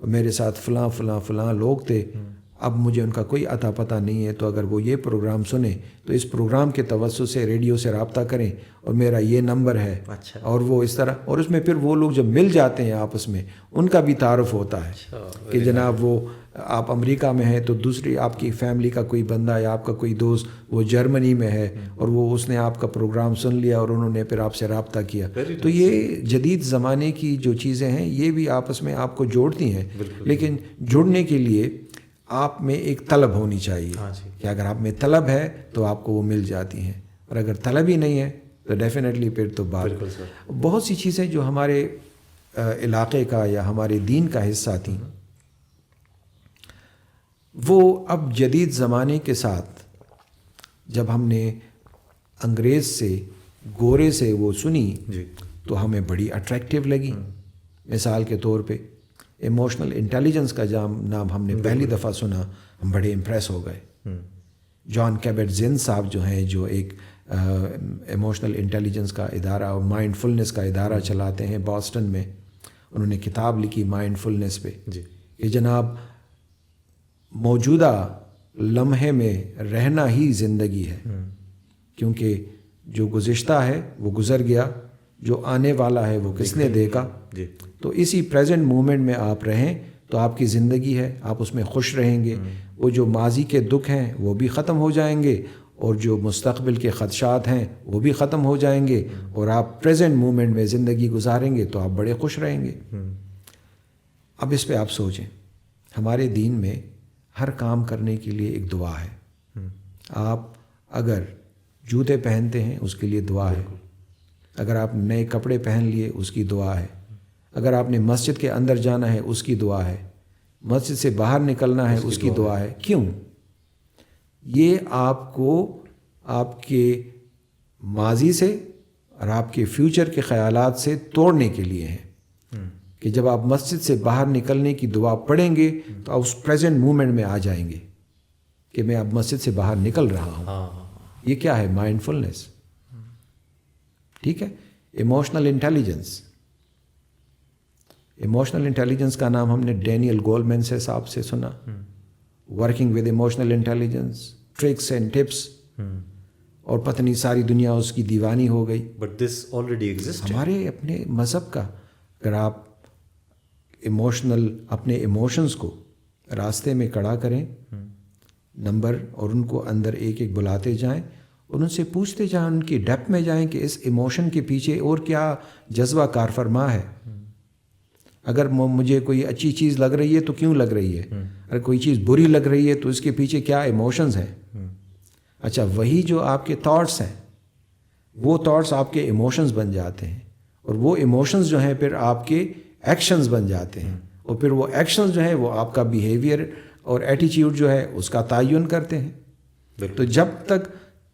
اور میرے ساتھ فلاں فلاں فلاں لوگ تھے، اب مجھے ان کا کوئی اتا پتہ نہیں ہے، تو اگر وہ یہ پروگرام سنیں تو اس پروگرام کے توسط سے ریڈیو سے رابطہ کریں اور میرا یہ نمبر ہے، اچھا، اور وہ اس طرح، اور اس میں پھر وہ لوگ جب مل جاتے ہیں آپس میں ان کا بھی تعارف ہوتا ہے کہ جناب وہ آپ امریکہ میں ہیں تو دوسری آپ کی فیملی کا کوئی بندہ یا آپ کا کوئی دوست وہ جرمنی میں ہے اور وہ اس نے آپ کا پروگرام سن لیا اور انہوں نے پھر آپ سے رابطہ کیا. تو یہ جدید زمانے کی جو چیزیں ہیں یہ بھی آپس میں آپ کو جوڑتی ہیں، لیکن جڑنے کے لیے آپ میں ایک طلب ہونی چاہیے کہ اگر آپ میں طلب ہے تو آپ کو وہ مل جاتی ہیں، اور اگر طلب ہی نہیں ہے تو ڈیفینیٹلی پھر تو بات. بہت سی چیزیں جو ہمارے علاقے کا یا ہمارے دین کا حصہ تھیں وہ اب جدید زمانے کے ساتھ جب ہم نے انگریز سے گورے سے وہ سنی تو ہمیں بڑی اٹریکٹیو لگی. مثال کے طور پہ ایموشنل انٹیلیجنس کا نام ہم نے پہلی دفعہ سنا، ہم بڑے امپریس ہو گئے. جان کیبٹ زن صاحب جو ہیں، جو ایک ایموشنل انٹیلیجنس کا ادارہ اور مائنڈ فلنس کا ادارہ چلاتے ہیں باسٹن میں، انہوں نے کتاب لکھی مائنڈ فلنس پہ کہ جناب موجودہ لمحے میں رہنا ہی زندگی ہے، کیونکہ جو گزشتہ ہے وہ گزر گیا، جو آنے والا ہے وہ کس نے دیکھا. تو اسی پریزنٹ مومنٹ میں آپ رہیں تو آپ کی زندگی ہے، آپ اس میں خوش رہیں گے. وہ جو ماضی کے دکھ ہیں وہ بھی ختم ہو جائیں گے، اور جو مستقبل کے خدشات ہیں وہ بھی ختم ہو جائیں گے، اور آپ پریزنٹ مومنٹ میں زندگی گزاریں گے تو آپ بڑے خوش رہیں گے. اب اس پہ آپ سوچیں، ہمارے دین میں ہر کام کرنے کے لیے ایک دعا ہے. آپ اگر جوتے پہنتے ہیں اس کے لیے دعا ہے، اگر آپ نئے کپڑے پہن لیے اس کی دعا ہے، اگر آپ نے مسجد کے اندر جانا ہے اس کی دعا ہے، مسجد سے باہر نکلنا ہے اس کی دعا ہے. کیوں؟ یہ آپ کو آپ کے ماضی سے اور آپ کے فیوچر کے خیالات سے توڑنے کے لیے ہیں کہ جب آپ مسجد سے باہر نکلنے کی دعا پڑھیں گے تو آپ اس پریزنٹ مومنٹ میں آ جائیں گے کہ میں اب مسجد سے باہر نکل رہا ہوں. یہ کیا ہے؟ مائنڈ فلنس. ٹھیک ہے. Emotional intelligence. ایموشنل انٹیلیجنس کا نام ہم نے ڈینیل گولمین سے صاحب سے سنا. Working with emotional intelligence, tricks and tips, اور پتہ نہیں ساری دنیا اس کی دیوانی ہو گئی. But this already exist. ہمارے اپنے مذہب کا اگر آپ اپنے ایموشنز کو راستے میں کھڑا کریں نمبر، اور ان کو اندر ایک ایک بلاتے جائیں اور ان سے پوچھتے جائیں، ان کی ڈیپتھ میں جائیں کہ اس ایموشن کے پیچھے اور کیا جذبہ کار فرما ہے. اگر مجھے کوئی اچھی چیز لگ رہی ہے تو کیوں لگ رہی ہے، اگر کوئی چیز بری لگ رہی ہے تو اس کے پیچھے کیا ایموشنز ہیں. اچھا، وہی جو آپ کے تھاٹس ہیں وہ تھاٹس آپ کے ایموشنز بن جاتے ہیں، اور وہ ایموشنز جو ہیں پھر آپ کے ایکشنز بن جاتے ہیں، اور پھر وہ ایکشنز جو ہیں وہ آپ کا بیہیویئر اور ایٹیچیوڈ جو ہے اس کا تعین کرتے ہیں. تو جب تک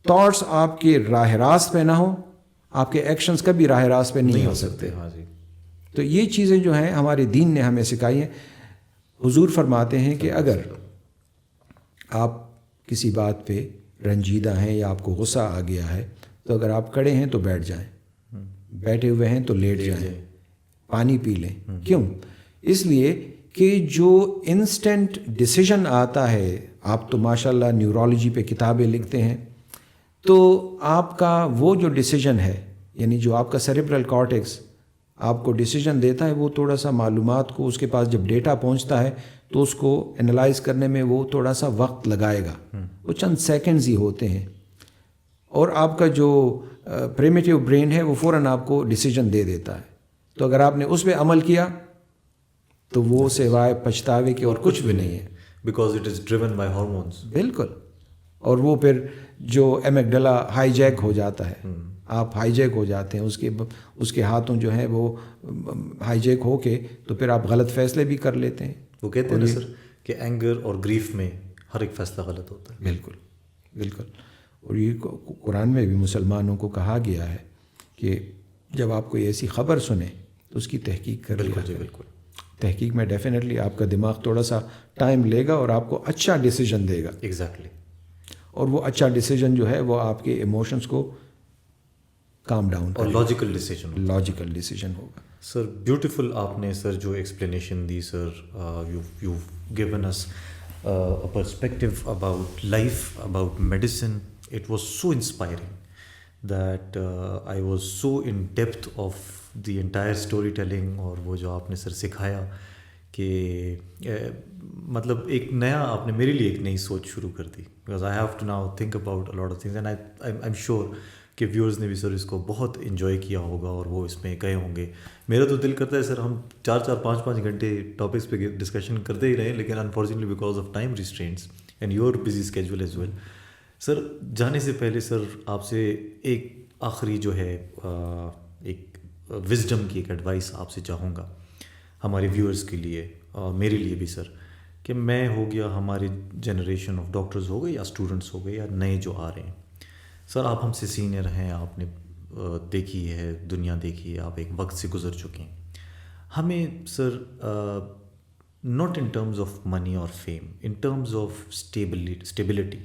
تھاٹس آپ کے راہ راست پہ نہ ہوں آپ کے ایکشنز کبھی راہ راست پہ نہیں ہو سکتے. تو یہ چیزیں جو ہیں ہمارے دین نے ہمیں سکھائی ہیں. حضور فرماتے ہیں کہ اگر آپ کسی بات پہ رنجیدہ ہیں یا آپ کو غصہ آ گیا ہے تو اگر آپ کھڑے ہیں تو بیٹھ جائیں، بیٹھے ہوئے ہیں تو لیٹ جائیں، پانی پی لیں. کیوں؟ اس لیے کہ جو انسٹنٹ ڈیسیژن آتا ہے، آپ تو ماشاءاللہ نیورولوجی پہ کتابیں لکھتے ہیں، تو آپ کا وہ جو ڈیسیژن ہے، یعنی جو آپ کا سیریبرل کارٹیکس آپ کو ڈیسیژن دیتا ہے، وہ تھوڑا سا معلومات کو اس کے پاس جب ڈیٹا پہنچتا ہے تو اس کو انالائز کرنے میں وہ تھوڑا سا وقت لگائے گا، وہ چند سیکنڈز ہی ہوتے ہیں، اور آپ کا جو پریمیٹیو برین ہے وہ فوراً آپ کو ڈیسیژن دے دیتا ہے. تو اگر آپ نے اس پہ عمل کیا تو وہ سوائے پچھتاوے کے اور کچھ بھی نہیں ہے، because it is driven by hormones. بالکل. اور وہ پھر جو ایمگڈلا ہائی جیک ہو جاتا ہے، آپ ہائی جیک ہو جاتے ہیں، اس کے ہاتھوں جو ہیں وہ ہائی جیک ہو کے تو پھر آپ غلط فیصلے بھی کر لیتے ہیں. وہ کہتے ہیں نا سر کہ اینگر اور گریف میں ہر ایک فیصلہ غلط ہوتا ہے. بالکل بالکل. اور یہ قرآن میں بھی مسلمانوں کو کہا گیا ہے کہ جب آپ کوئی ایسی خبر سنیں تو اس کی تحقیق کر لیا. بالکل. تحقیق میں ڈیفینیٹلی آپ کا دماغ تھوڑا سا ٹائم لے گا اور آپ کو اچھا ڈیسیژن دے گا. ایگزیکٹلی. اور وہ اچھا ڈیسیژن جو ہے وہ آپ کے ایموشنز کو کام ڈاؤن اور لاجیکل ڈیسیژن ہوگا. سر بیوٹیفل آپ نے سر جو ایکسپلینیشن دی sir, you given us a perspective about life, about medicine. It was so inspiring that I was so in depth of the entire storytelling. اور وہ جو آپ نے سر سکھایا کہ مطلب ایک نیا آپ نے میرے لیے ایک نئی سوچ شروع کر دی، because I have to now think about a lot of things and I'm sure کہ ویورز نے بھی سر اس کو بہت انجوائے کیا ہوگا اور وہ اس میں گئے ہوں گے. میرا تو دل کرتا ہے سر ہم 4-5 گھنٹے ٹاپکس پہ ڈسکشن کرتے ہی رہیں، لیکن unfortunately because of time restraints and your busy schedule as well. Sir جانے سے پہلے سر آپ سے ایک آخری جو ہے ایک وزڈم کی ایک ایڈوائس آپ سے چاہوں گا ہمارے ویورز کے لیے اور میرے لیے بھی سر، کہ میں ہو گیا، ہماری جنریشن آف ڈاکٹرز ہو گئے یا اسٹوڈنٹس ہو گئے یا نئے جو آ رہے ہیں، سر آپ ہم سے سینئر ہیں، آپ نے دیکھی ہے دنیا، دیکھی ہے، آپ ایک وقت سے گزر چکے ہیں. ہمیں sir not in terms of money اور fame, in terms of stability,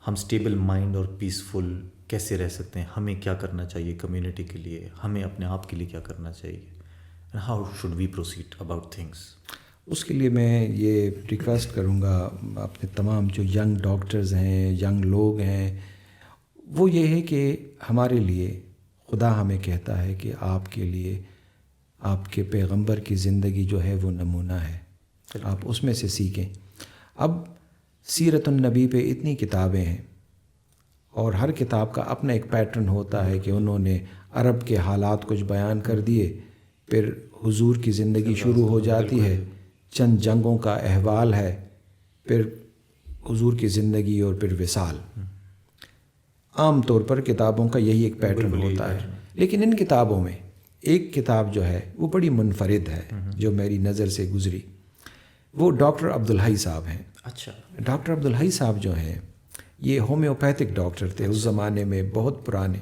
ہم اسٹیبل مائنڈ اور پیسفل کیسے رہ سکتے ہیں، ہمیں کیا کرنا چاہیے کمیونٹی کے لیے، ہمیں اپنے آپ کے لیے کیا کرنا چاہیے، how should we proceed about things. اس کے لیے میں یہ ریکویسٹ کروں گا اپنے تمام جو ینگ ڈاکٹرز ہیں، ینگ لوگ ہیں، وہ یہ ہے کہ ہمارے لیے خدا ہمیں کہتا ہے کہ آپ کے لیے آپ کے پیغمبر کی زندگی جو ہے وہ نمونہ ہے، آپ اس میں سے سیکھیں. اب سیرت النبی پہ اتنی کتابیں ہیں اور ہر کتاب کا اپنا ایک پیٹرن ہوتا ہے کہ انہوں نے عرب کے حالات کچھ بیان کر دیے، پھر حضور کی زندگی شروع ہو جاتی ہے، چند جنگوں کا احوال ہے، پھر حضور کی زندگی اور پھر وصال. عام طور پر کتابوں کا یہی ایک پیٹرن ہوتا ہے. لیکن ان کتابوں میں ایک کتاب جو ہے وہ بڑی منفرد ہے جو میری نظر سے گزری، وہ ڈاکٹر عبدالحی صاحب ہیں. اچھا. ڈاکٹر عبدالحی صاحب جو ہیں یہ ہومیوپیتھک ڈاکٹر تھے اس زمانے میں، بہت پرانے.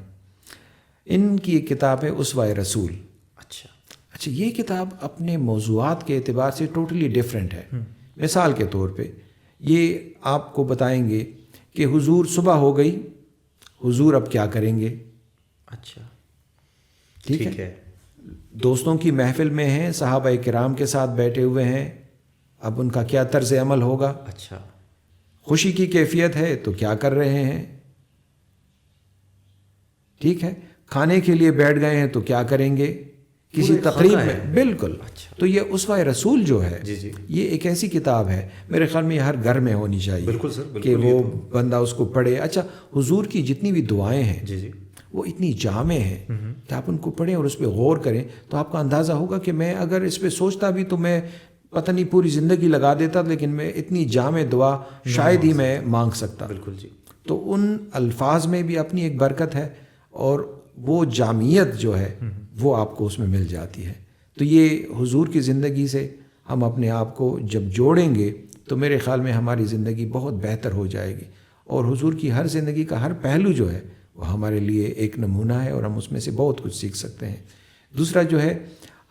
ان کی ایک کتاب ہے اسوہ رسول. اچھا یہ کتاب اپنے موضوعات کے اعتبار سے ٹوٹلی ڈیفرنٹ ہے. مثال کے طور پہ یہ آپ کو بتائیں گے کہ حضور صبح ہو گئی، حضور اب کیا کریں گے. اچھا ٹھیک ہے. دوستوں کی محفل میں ہیں، صحابہ کرام کے ساتھ بیٹھے ہوئے ہیں، اب ان کا کیا طرز عمل ہوگا. اچھا. خوشی کی کیفیت ہے تو کیا کر رہے ہیں. ٹھیک ہے. کھانے کے لیے بیٹھ گئے ہیں تو کیا کریں گے کسی تقریب میں. بالکل. تو یہ اسوہ رسول جو ہے یہ ایک ایسی کتاب ہے، میرے خیال میں یہ ہر گھر میں ہونی چاہیے. بالکل سر، کہ وہ بندہ اس کو پڑھے. اچھا حضور کی جتنی بھی دعائیں ہیں وہ اتنی جامع ہیں کہ آپ ان کو پڑھیں اور اس پہ غور کریں تو آپ کا اندازہ ہوگا کہ میں اگر اس پہ سوچتا بھی تو میں پتہ نہیں پوری زندگی لگا دیتا، لیکن میں اتنی جامع دعا شاید ہی میں مانگ سکتا. بالکل جی. تو ان الفاظ میں بھی اپنی ایک برکت ہے اور وہ جامعیت جو ہے وہ آپ کو اس میں مل جاتی ہے. تو یہ حضور کی زندگی سے ہم اپنے آپ کو جب جوڑیں گے تو میرے خیال میں ہماری زندگی بہت بہتر ہو جائے گی، اور حضور کی ہر زندگی کا ہر پہلو جو ہے وہ ہمارے لیے ایک نمونہ ہے اور ہم اس میں سے بہت کچھ سیکھ سکتے ہیں. دوسرا جو ہے،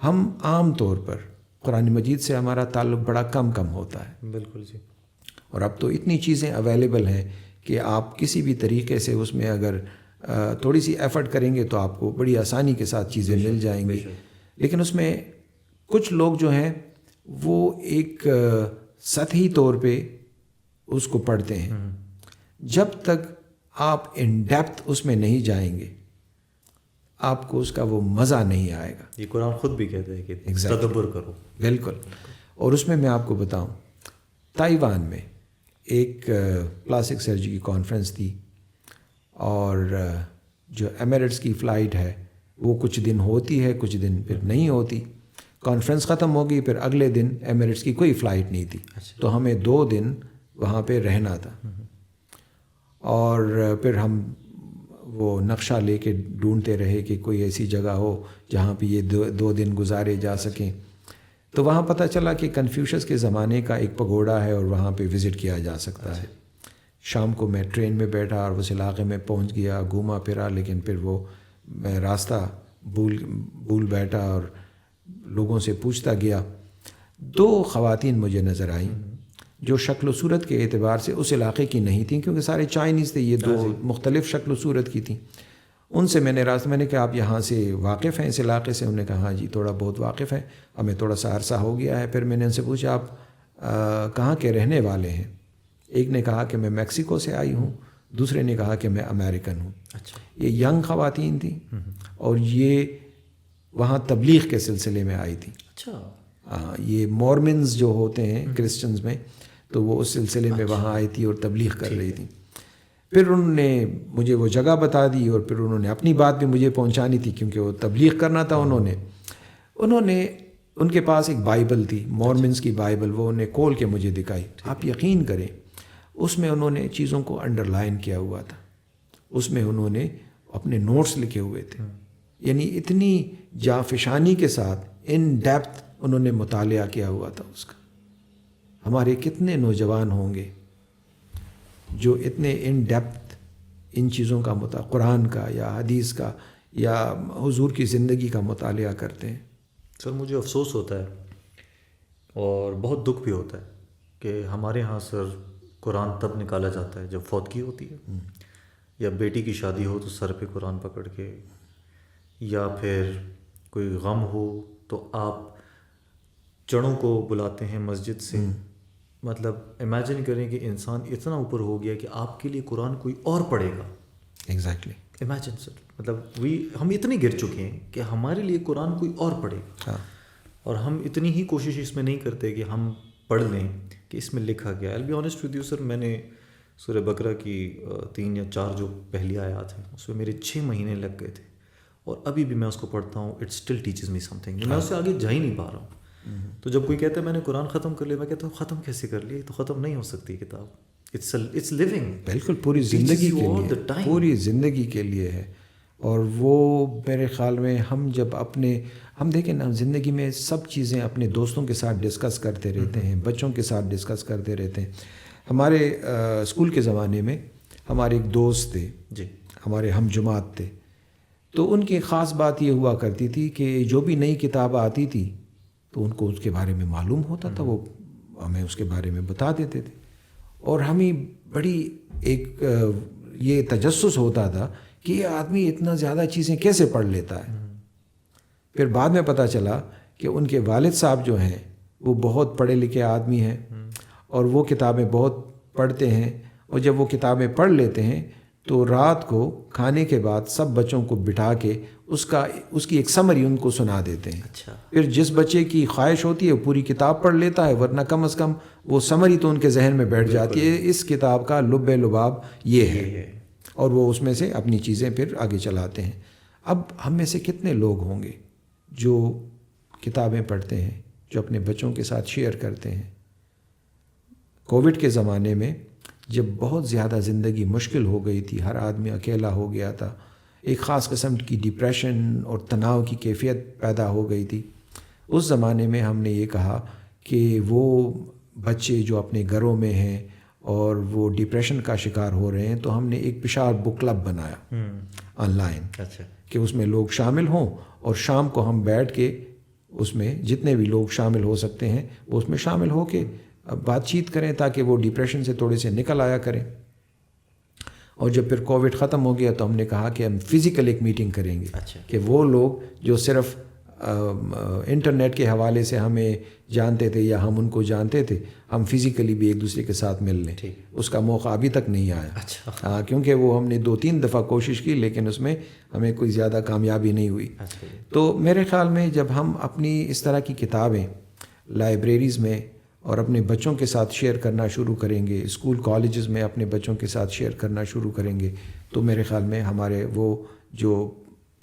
ہم عام طور پر قرآن مجید سے ہمارا تعلق بڑا کم ہوتا ہے. بالکل جی. اور اب تو اتنی چیزیں اویلیبل ہیں کہ آپ کسی بھی طریقے سے اس میں اگر تھوڑی سی ایفرٹ کریں گے تو آپ کو بڑی آسانی کے ساتھ چیزیں مل جائیں گی. لیکن اس میں کچھ لوگ جو ہیں وہ ایک سطحی طور پہ اس کو پڑھتے ہیں. جب تک آپ ان ڈیپتھ اس میں نہیں جائیں گے آپ کو اس کا وہ مزہ نہیں آئے گا. یہ قرآن خود بھی کہتا ہے کہ تدبر کرو. بالکل. اور اس میں میں آپ کو بتاؤں، تائیوان میں ایک پلاسٹک سرجری کی کانفرنس تھی، اور جو ایمریٹس کی فلائٹ ہے وہ کچھ دن ہوتی ہے، کچھ دن پھر نہیں ہوتی. کانفرنس ختم ہو گئی، پھر اگلے دن ایمریٹس کی کوئی فلائٹ نہیں تھی. تو ہمیں 2 دن وہاں پہ رہنا تھا، اور پھر ہم وہ نقشہ لے کے ڈھونڈتے رہے کہ کوئی ایسی جگہ ہو جہاں پہ یہ 2 دن گزارے جا سکیں. تو وہاں پتہ چلا کہ کنفیوشس کے زمانے کا ایک پگوڑا ہے اور وہاں پہ وزٹ کیا جا سکتا ہے. شام کو میں ٹرین میں بیٹھا اور اس علاقے میں پہنچ گیا، گھوما پھرا، لیکن پھر وہ میں راستہ بھول بیٹھا اور لوگوں سے پوچھتا گیا. 2 خواتین مجھے نظر آئیں جو شکل و صورت کے اعتبار سے اس علاقے کی نہیں تھیں، کیونکہ سارے چائنیز تھے، یہ 2 مختلف شکل و صورت کی تھیں. ان سے میں نے کہا آپ یہاں سے واقف ہیں اس علاقے سے؟ انہوں نے کہا ہاں جی تھوڑا بہت واقف ہیں، ہمیں تھوڑا سا عرصہ ہو گیا ہے۔ پھر میں نے ان سے پوچھا آپ کہاں کے رہنے والے ہیں؟ ایک نے کہا کہ میں میکسیکو سے آئی ہوں، دوسرے نے کہا کہ میں امریکن ہوں۔ اچھا، یہ ینگ خواتین تھیں اور یہ وہاں تبلیغ کے سلسلے میں آئی تھیں۔ اچھا، یہ مورمنز جو ہوتے ہیں کرسچنز میں، تو وہ اس سلسلے میں وہاں آئی تھی اور تبلیغ کر رہی تھی۔ پھر انہوں نے مجھے وہ جگہ بتا دی اور پھر انہوں نے اپنی بات بھی مجھے پہنچانی تھی کیونکہ وہ تبلیغ کرنا تھا۔ انہوں نے ان کے پاس ایک بائبل تھی، مورمنز کی بائبل، وہ انہیں کھول کے مجھے دکھائی۔ آپ یقین کریں اس میں انہوں نے چیزوں کو انڈر لائن کیا ہوا تھا، اس میں انہوں نے اپنے نوٹس لکھے ہوئے تھے، یعنی اتنی جافشانی کے ساتھ ان ڈیپتھ انہوں نے مطالعہ کیا ہوا تھا اس کا۔ ہمارے کتنے نوجوان ہوں گے جو اتنے ان ڈیپتھ ان چیزوں کا قرآن کا یا حدیث کا یا حضور کی زندگی کا مطالعہ کرتے ہیں۔ سر مجھے افسوس ہوتا ہے اور بہت دکھ بھی ہوتا ہے کہ ہمارے ہاں سر قرآن تب نکالا جاتا ہے جب فوتگی ہوتی ہے، یا بیٹی کی شادی ہو تو سر پہ قرآن پکڑ کے، یا پھر کوئی غم ہو تو آپ چڑوں کو بلاتے ہیں مسجد سے۔ مطلب امیجن کریں کہ انسان اتنا اوپر ہو گیا کہ آپ کے لیے قرآن کوئی اور پڑھے گا۔ ایگزیکٹلی، امیجن سر، مطلب ہم اتنے گر چکے ہیں کہ ہمارے لیے قرآن کوئی اور پڑھے گا، اور ہم اتنی ہی کوشش اس میں نہیں کرتے کہ ہم پڑھ لیں کہ اس میں لکھا گیا۔ I'll be honest with you سر، میں نے سورہ بقرہ کی 3 یا 4 جو پہلی آیات ہیں اس میں میرے 6 مہینے لگ گئے تھے، اور ابھی بھی میں اس کو پڑھتا ہوں، it still teaches me some thing, میں اس سے آگے جا ہی نہیں پا رہا ہوں۔ تو جب کوئی کہتا ہے میں نے قرآن ختم کر لیا، میں کہتا ہوں ختم کیسے کر لیا؟ تو ختم نہیں ہو سکتی کتاب، اٹس لیونگ، بالکل پوری زندگی کے لیے، پوری زندگی کے لیے ہے۔ اور وہ میرے خیال میں ہم دیکھیں نا، زندگی میں سب چیزیں اپنے دوستوں کے ساتھ ڈسکس کرتے رہتے ہیں، بچوں کے ساتھ ڈسکس کرتے رہتے ہیں۔ ہمارے اسکول کے زمانے میں ہمارے ایک دوست تھے جی، ہمارے ہم جماعت تھے، تو ان کی خاص بات یہ ہوا کرتی تھی کہ جو بھی نئی کتاب آتی تھی تو ان کو اس کے بارے میں معلوم ہوتا تھا، وہ ہمیں اس کے بارے میں بتا دیتے تھے، اور ہمیں بڑی ایک یہ تجسس ہوتا تھا کہ یہ آدمی اتنا زیادہ چیزیں کیسے پڑھ لیتا ہے۔ پھر بعد میں پتہ چلا کہ ان کے والد صاحب جو ہیں وہ بہت پڑھے لکھے آدمی ہیں اور وہ کتابیں بہت پڑھتے ہیں، اور جب وہ کتابیں پڑھ لیتے ہیں تو رات کو کھانے کے بعد سب بچوں کو بٹھا کے اس کی ایک سمری ان کو سنا دیتے ہیں۔ اچھا، پھر جس بچے کی خواہش ہوتی ہے وہ پوری کتاب پڑھ لیتا ہے، ورنہ کم از کم وہ سمری تو ان کے ذہن میں بیٹھ جاتی ہے، اس کتاب کا لب لباب یہ ہے، اور وہ اس میں سے اپنی چیزیں پھر آگے چلاتے ہیں۔ اب ہم میں سے کتنے لوگ ہوں گے جو کتابیں پڑھتے ہیں، جو اپنے بچوں کے ساتھ شیئر کرتے ہیں؟ کووڈ کے زمانے میں جب بہت زیادہ زندگی مشکل ہو گئی تھی، ہر آدمی اکیلا ہو گیا تھا، ایک خاص قسم کی ڈپریشن اور تناؤ کی کیفیت پیدا ہو گئی تھی، اس زمانے میں ہم نے یہ کہا کہ وہ بچے جو اپنے گھروں میں ہیں اور وہ ڈپریشن کا شکار ہو رہے ہیں، تو ہم نے ایک پشاور بک کلب بنایا آن لائن، اچھا، کہ اس میں لوگ شامل ہوں، اور شام کو ہم بیٹھ کے اس میں جتنے بھی لوگ شامل ہو سکتے ہیں وہ اس میں شامل ہو کے بات چیت کریں تاکہ وہ ڈپریشن سے تھوڑے سے نکل آیا کریں۔ اور جب پھر کووڈ ختم ہو گیا تو ہم نے کہا کہ ہم فزیکل ایک میٹنگ کریں گے، کہ وہ لوگ جو صرف انٹرنیٹ کے حوالے سے ہمیں جانتے تھے یا ہم ان کو جانتے تھے، ہم فزیکلی بھی ایک دوسرے کے ساتھ مل لیں۔ اس کا موقع ابھی تک نہیں آیا، کیونکہ وہ ہم نے 2-3 دفعہ کوشش کی لیکن اس میں ہمیں کوئی زیادہ کامیابی نہیں ہوئی۔ تو میرے خیال میں جب ہم اپنی اس طرح کی کتابیں لائبریریز میں اور اپنے بچوں کے ساتھ شیئر کرنا شروع کریں گے، اسکول کالجز میں اپنے بچوں کے ساتھ شیئر کرنا شروع کریں گے، تو میرے خیال میں ہمارے وہ جو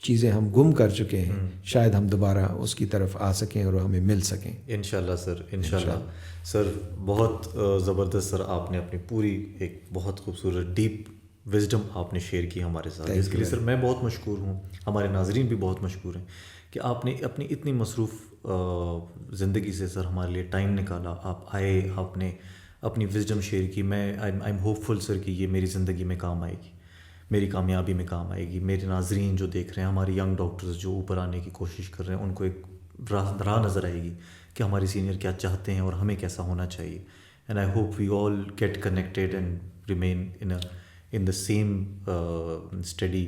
چیزیں ہم گم کر چکے ہیں شاید ہم دوبارہ اس کی طرف آ سکیں اور ہمیں مل سکیں۔ انشاءاللہ سر، انشاءاللہ سر، بہت زبردست سر، آپ نے اپنی پوری ایک بہت خوبصورت ڈیپ وزڈم آپ نے شیئر کی ہمارے ساتھ، اس کے لیے سر میں بہت مشکور ہوں، ہمارے ناظرین بھی بہت مشکور ہیں کہ آپ نے اپنی اتنی مصروف زندگی سے سر ہمارے لیے ٹائم نکالا، آپ آئے، آپ نے اپنی وزڈم شیئر کی۔ میں آئی ایم ہوپ فل سر کہ یہ میری زندگی میں کام آئے گی، میری کامیابی میں کام آئے گی۔ میرے ناظرین جو دیکھ رہے ہیں، ہمارے ینگ ڈاکٹرز جو اوپر آنے کی کوشش کر رہے ہیں، ان کو ایک راہ نظر آئے گی کہ ہمارے سینئر کیا چاہتے ہیں اور ہمیں کیسا ہونا چاہیے۔ And I hope we all get connected and remain in the same study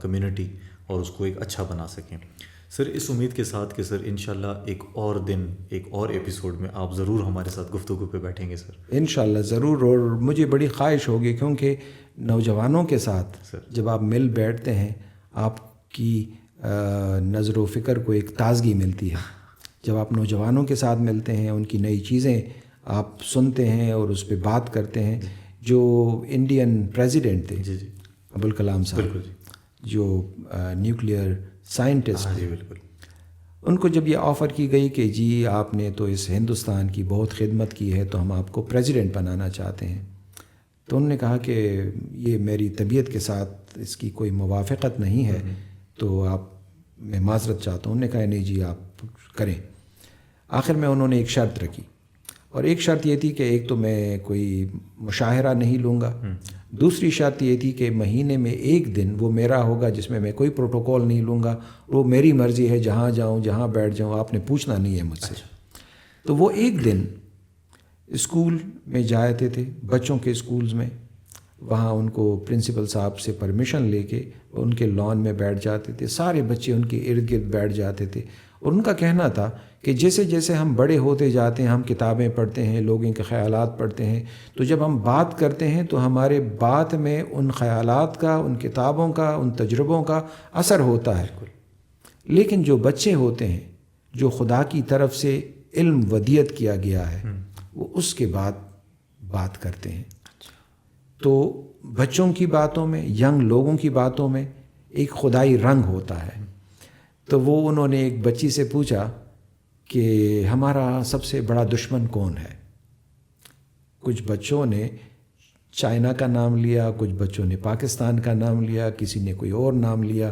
community اور اس کو ایک اچھا بنا سکیں. سر اس امید کے ساتھ کہ سر انشاءاللہ ایک اور دن ایک اور ایپیسوڈ میں آپ ضرور ہمارے ساتھ گفتگو پہ بیٹھیں گے سر. انشاءاللہ ضرور. اور مجھے بڑی خواہش ہوگی کیونکہ نوجوانوں کے ساتھ جب آپ مل بیٹھتے ہیں آپ کی نظر و فکر کو ایک تازگی ملتی ہے. جب آپ نوجوانوں کے ساتھ ملتے ہیں ان کی نئی چیزیں آپ سنتے ہیں اور اس پہ بات کرتے ہیں. جو انڈین پریزیڈنٹ تھے جی جی ابوالکلام صاحب, بالکل جی, جو نیوکلیئر سائنٹسٹ جی بالکل, ان کو جب یہ آفر کی گئی کہ جی آپ نے تو اس ہندوستان کی بہت خدمت کی ہے تو ہم آپ کو پریزیڈنٹ بنانا چاہتے ہیں, تو انہوں نے کہا کہ یہ میری طبیعت کے ساتھ اس کی کوئی موافقت نہیں ہے تو آپ میں معذرت چاہتا ہوں. انہوں نے کہا نہیں جی آپ کریں. آخر میں انہوں نے ایک شرط رکھی اور ایک شرط یہ تھی کہ ایک تو میں کوئی مشاہرہ نہیں لوں گا, دوسری شرط یہ تھی کہ مہینے میں ایک دن وہ میرا ہوگا جس میں کوئی پروٹوکول نہیں لوں گا, وہ میری مرضی ہے جہاں جاؤں جہاں بیٹھ جاؤں, آپ نے پوچھنا نہیں ہے مجھ سے. تو وہ ایک دن اسکول میں جاتے تھے بچوں کے اسکولز میں, وہاں ان کو پرنسپل صاحب سے پرمیشن لے کے ان کے لان میں بیٹھ جاتے تھے, سارے بچے ان کے ارد گرد بیٹھ جاتے تھے. اور ان کا کہنا تھا کہ جیسے جیسے ہم بڑے ہوتے جاتے ہیں ہم کتابیں پڑھتے ہیں, لوگوں کے خیالات پڑھتے ہیں, تو جب ہم بات کرتے ہیں تو ہمارے بات میں ان خیالات کا, ان کتابوں کا, ان تجربوں کا اثر ہوتا ہے. لیکن جو بچے ہوتے ہیں جو خدا کی طرف سے علم ودیت کیا گیا ہے وہ اس کے بعد بات کرتے ہیں. تو بچوں کی باتوں میں, ینگ لوگوں کی باتوں میں ایک خدائی رنگ ہوتا ہے. تو وہ انہوں نے ایک بچی سے پوچھا کہ ہمارا سب سے بڑا دشمن کون ہے. کچھ بچوں نے چائنا کا نام لیا, کچھ بچوں نے پاکستان کا نام لیا, کسی نے کوئی اور نام لیا.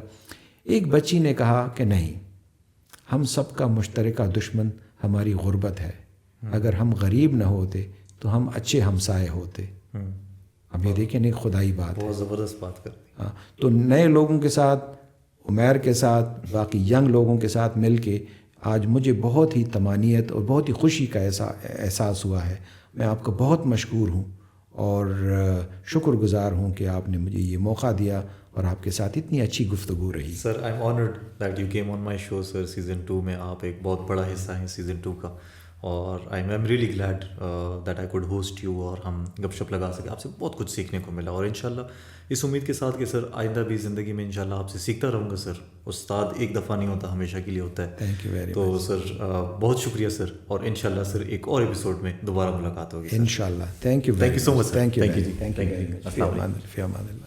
ایک بچی نے کہا کہ نہیں, ہم سب کا مشترکہ دشمن ہماری غربت ہے. اگر ہم غریب نہ ہوتے تو ہم اچھے ہمسائے ہوتے. اب یہ دیکھیں ایک خدائی بات ہے, بہت زبردست بات کرتے ہیں. ہاں, تو نئے لوگوں کے ساتھ, عمیر کے ساتھ, باقی ینگ لوگوں کے ساتھ مل کے آج مجھے بہت ہی طمانینت اور بہت ہی خوشی کا احساس ہوا ہے. میں آپ کا بہت مشکور ہوں اور شکر گزار ہوں کہ آپ نے مجھے یہ موقع دیا اور آپ کے ساتھ اتنی اچھی گفتگو رہی. Sir I am honoured that you came on my show sir. Season 2 میں آپ ایک بہت بڑا حصہ ہیں سیزن 2 کا, اور I am really glad that I could host you, اور ہم گپ شپ لگا سکے. آپ سے بہت کچھ سیکھنے کو ملا, اور انشاءاللہ اس امید کے ساتھ کہ سر آئندہ بھی زندگی میں انشاءاللہ آپ سے سیکھتا رہوں گا. سر استاد ایک دفعہ نہیں ہوتا, ہمیشہ کے لیے ہوتا ہے. تھینک یو ویری مچ. تو سر بہت شکریہ سر, اور انشاءاللہ سر ایک اور ایپیسوڈ میں دوبارہ ملاقات ہوگی انشاءاللہ. Thank you so much. Thank you thank you ji, thank you very much. فی امان اللہ.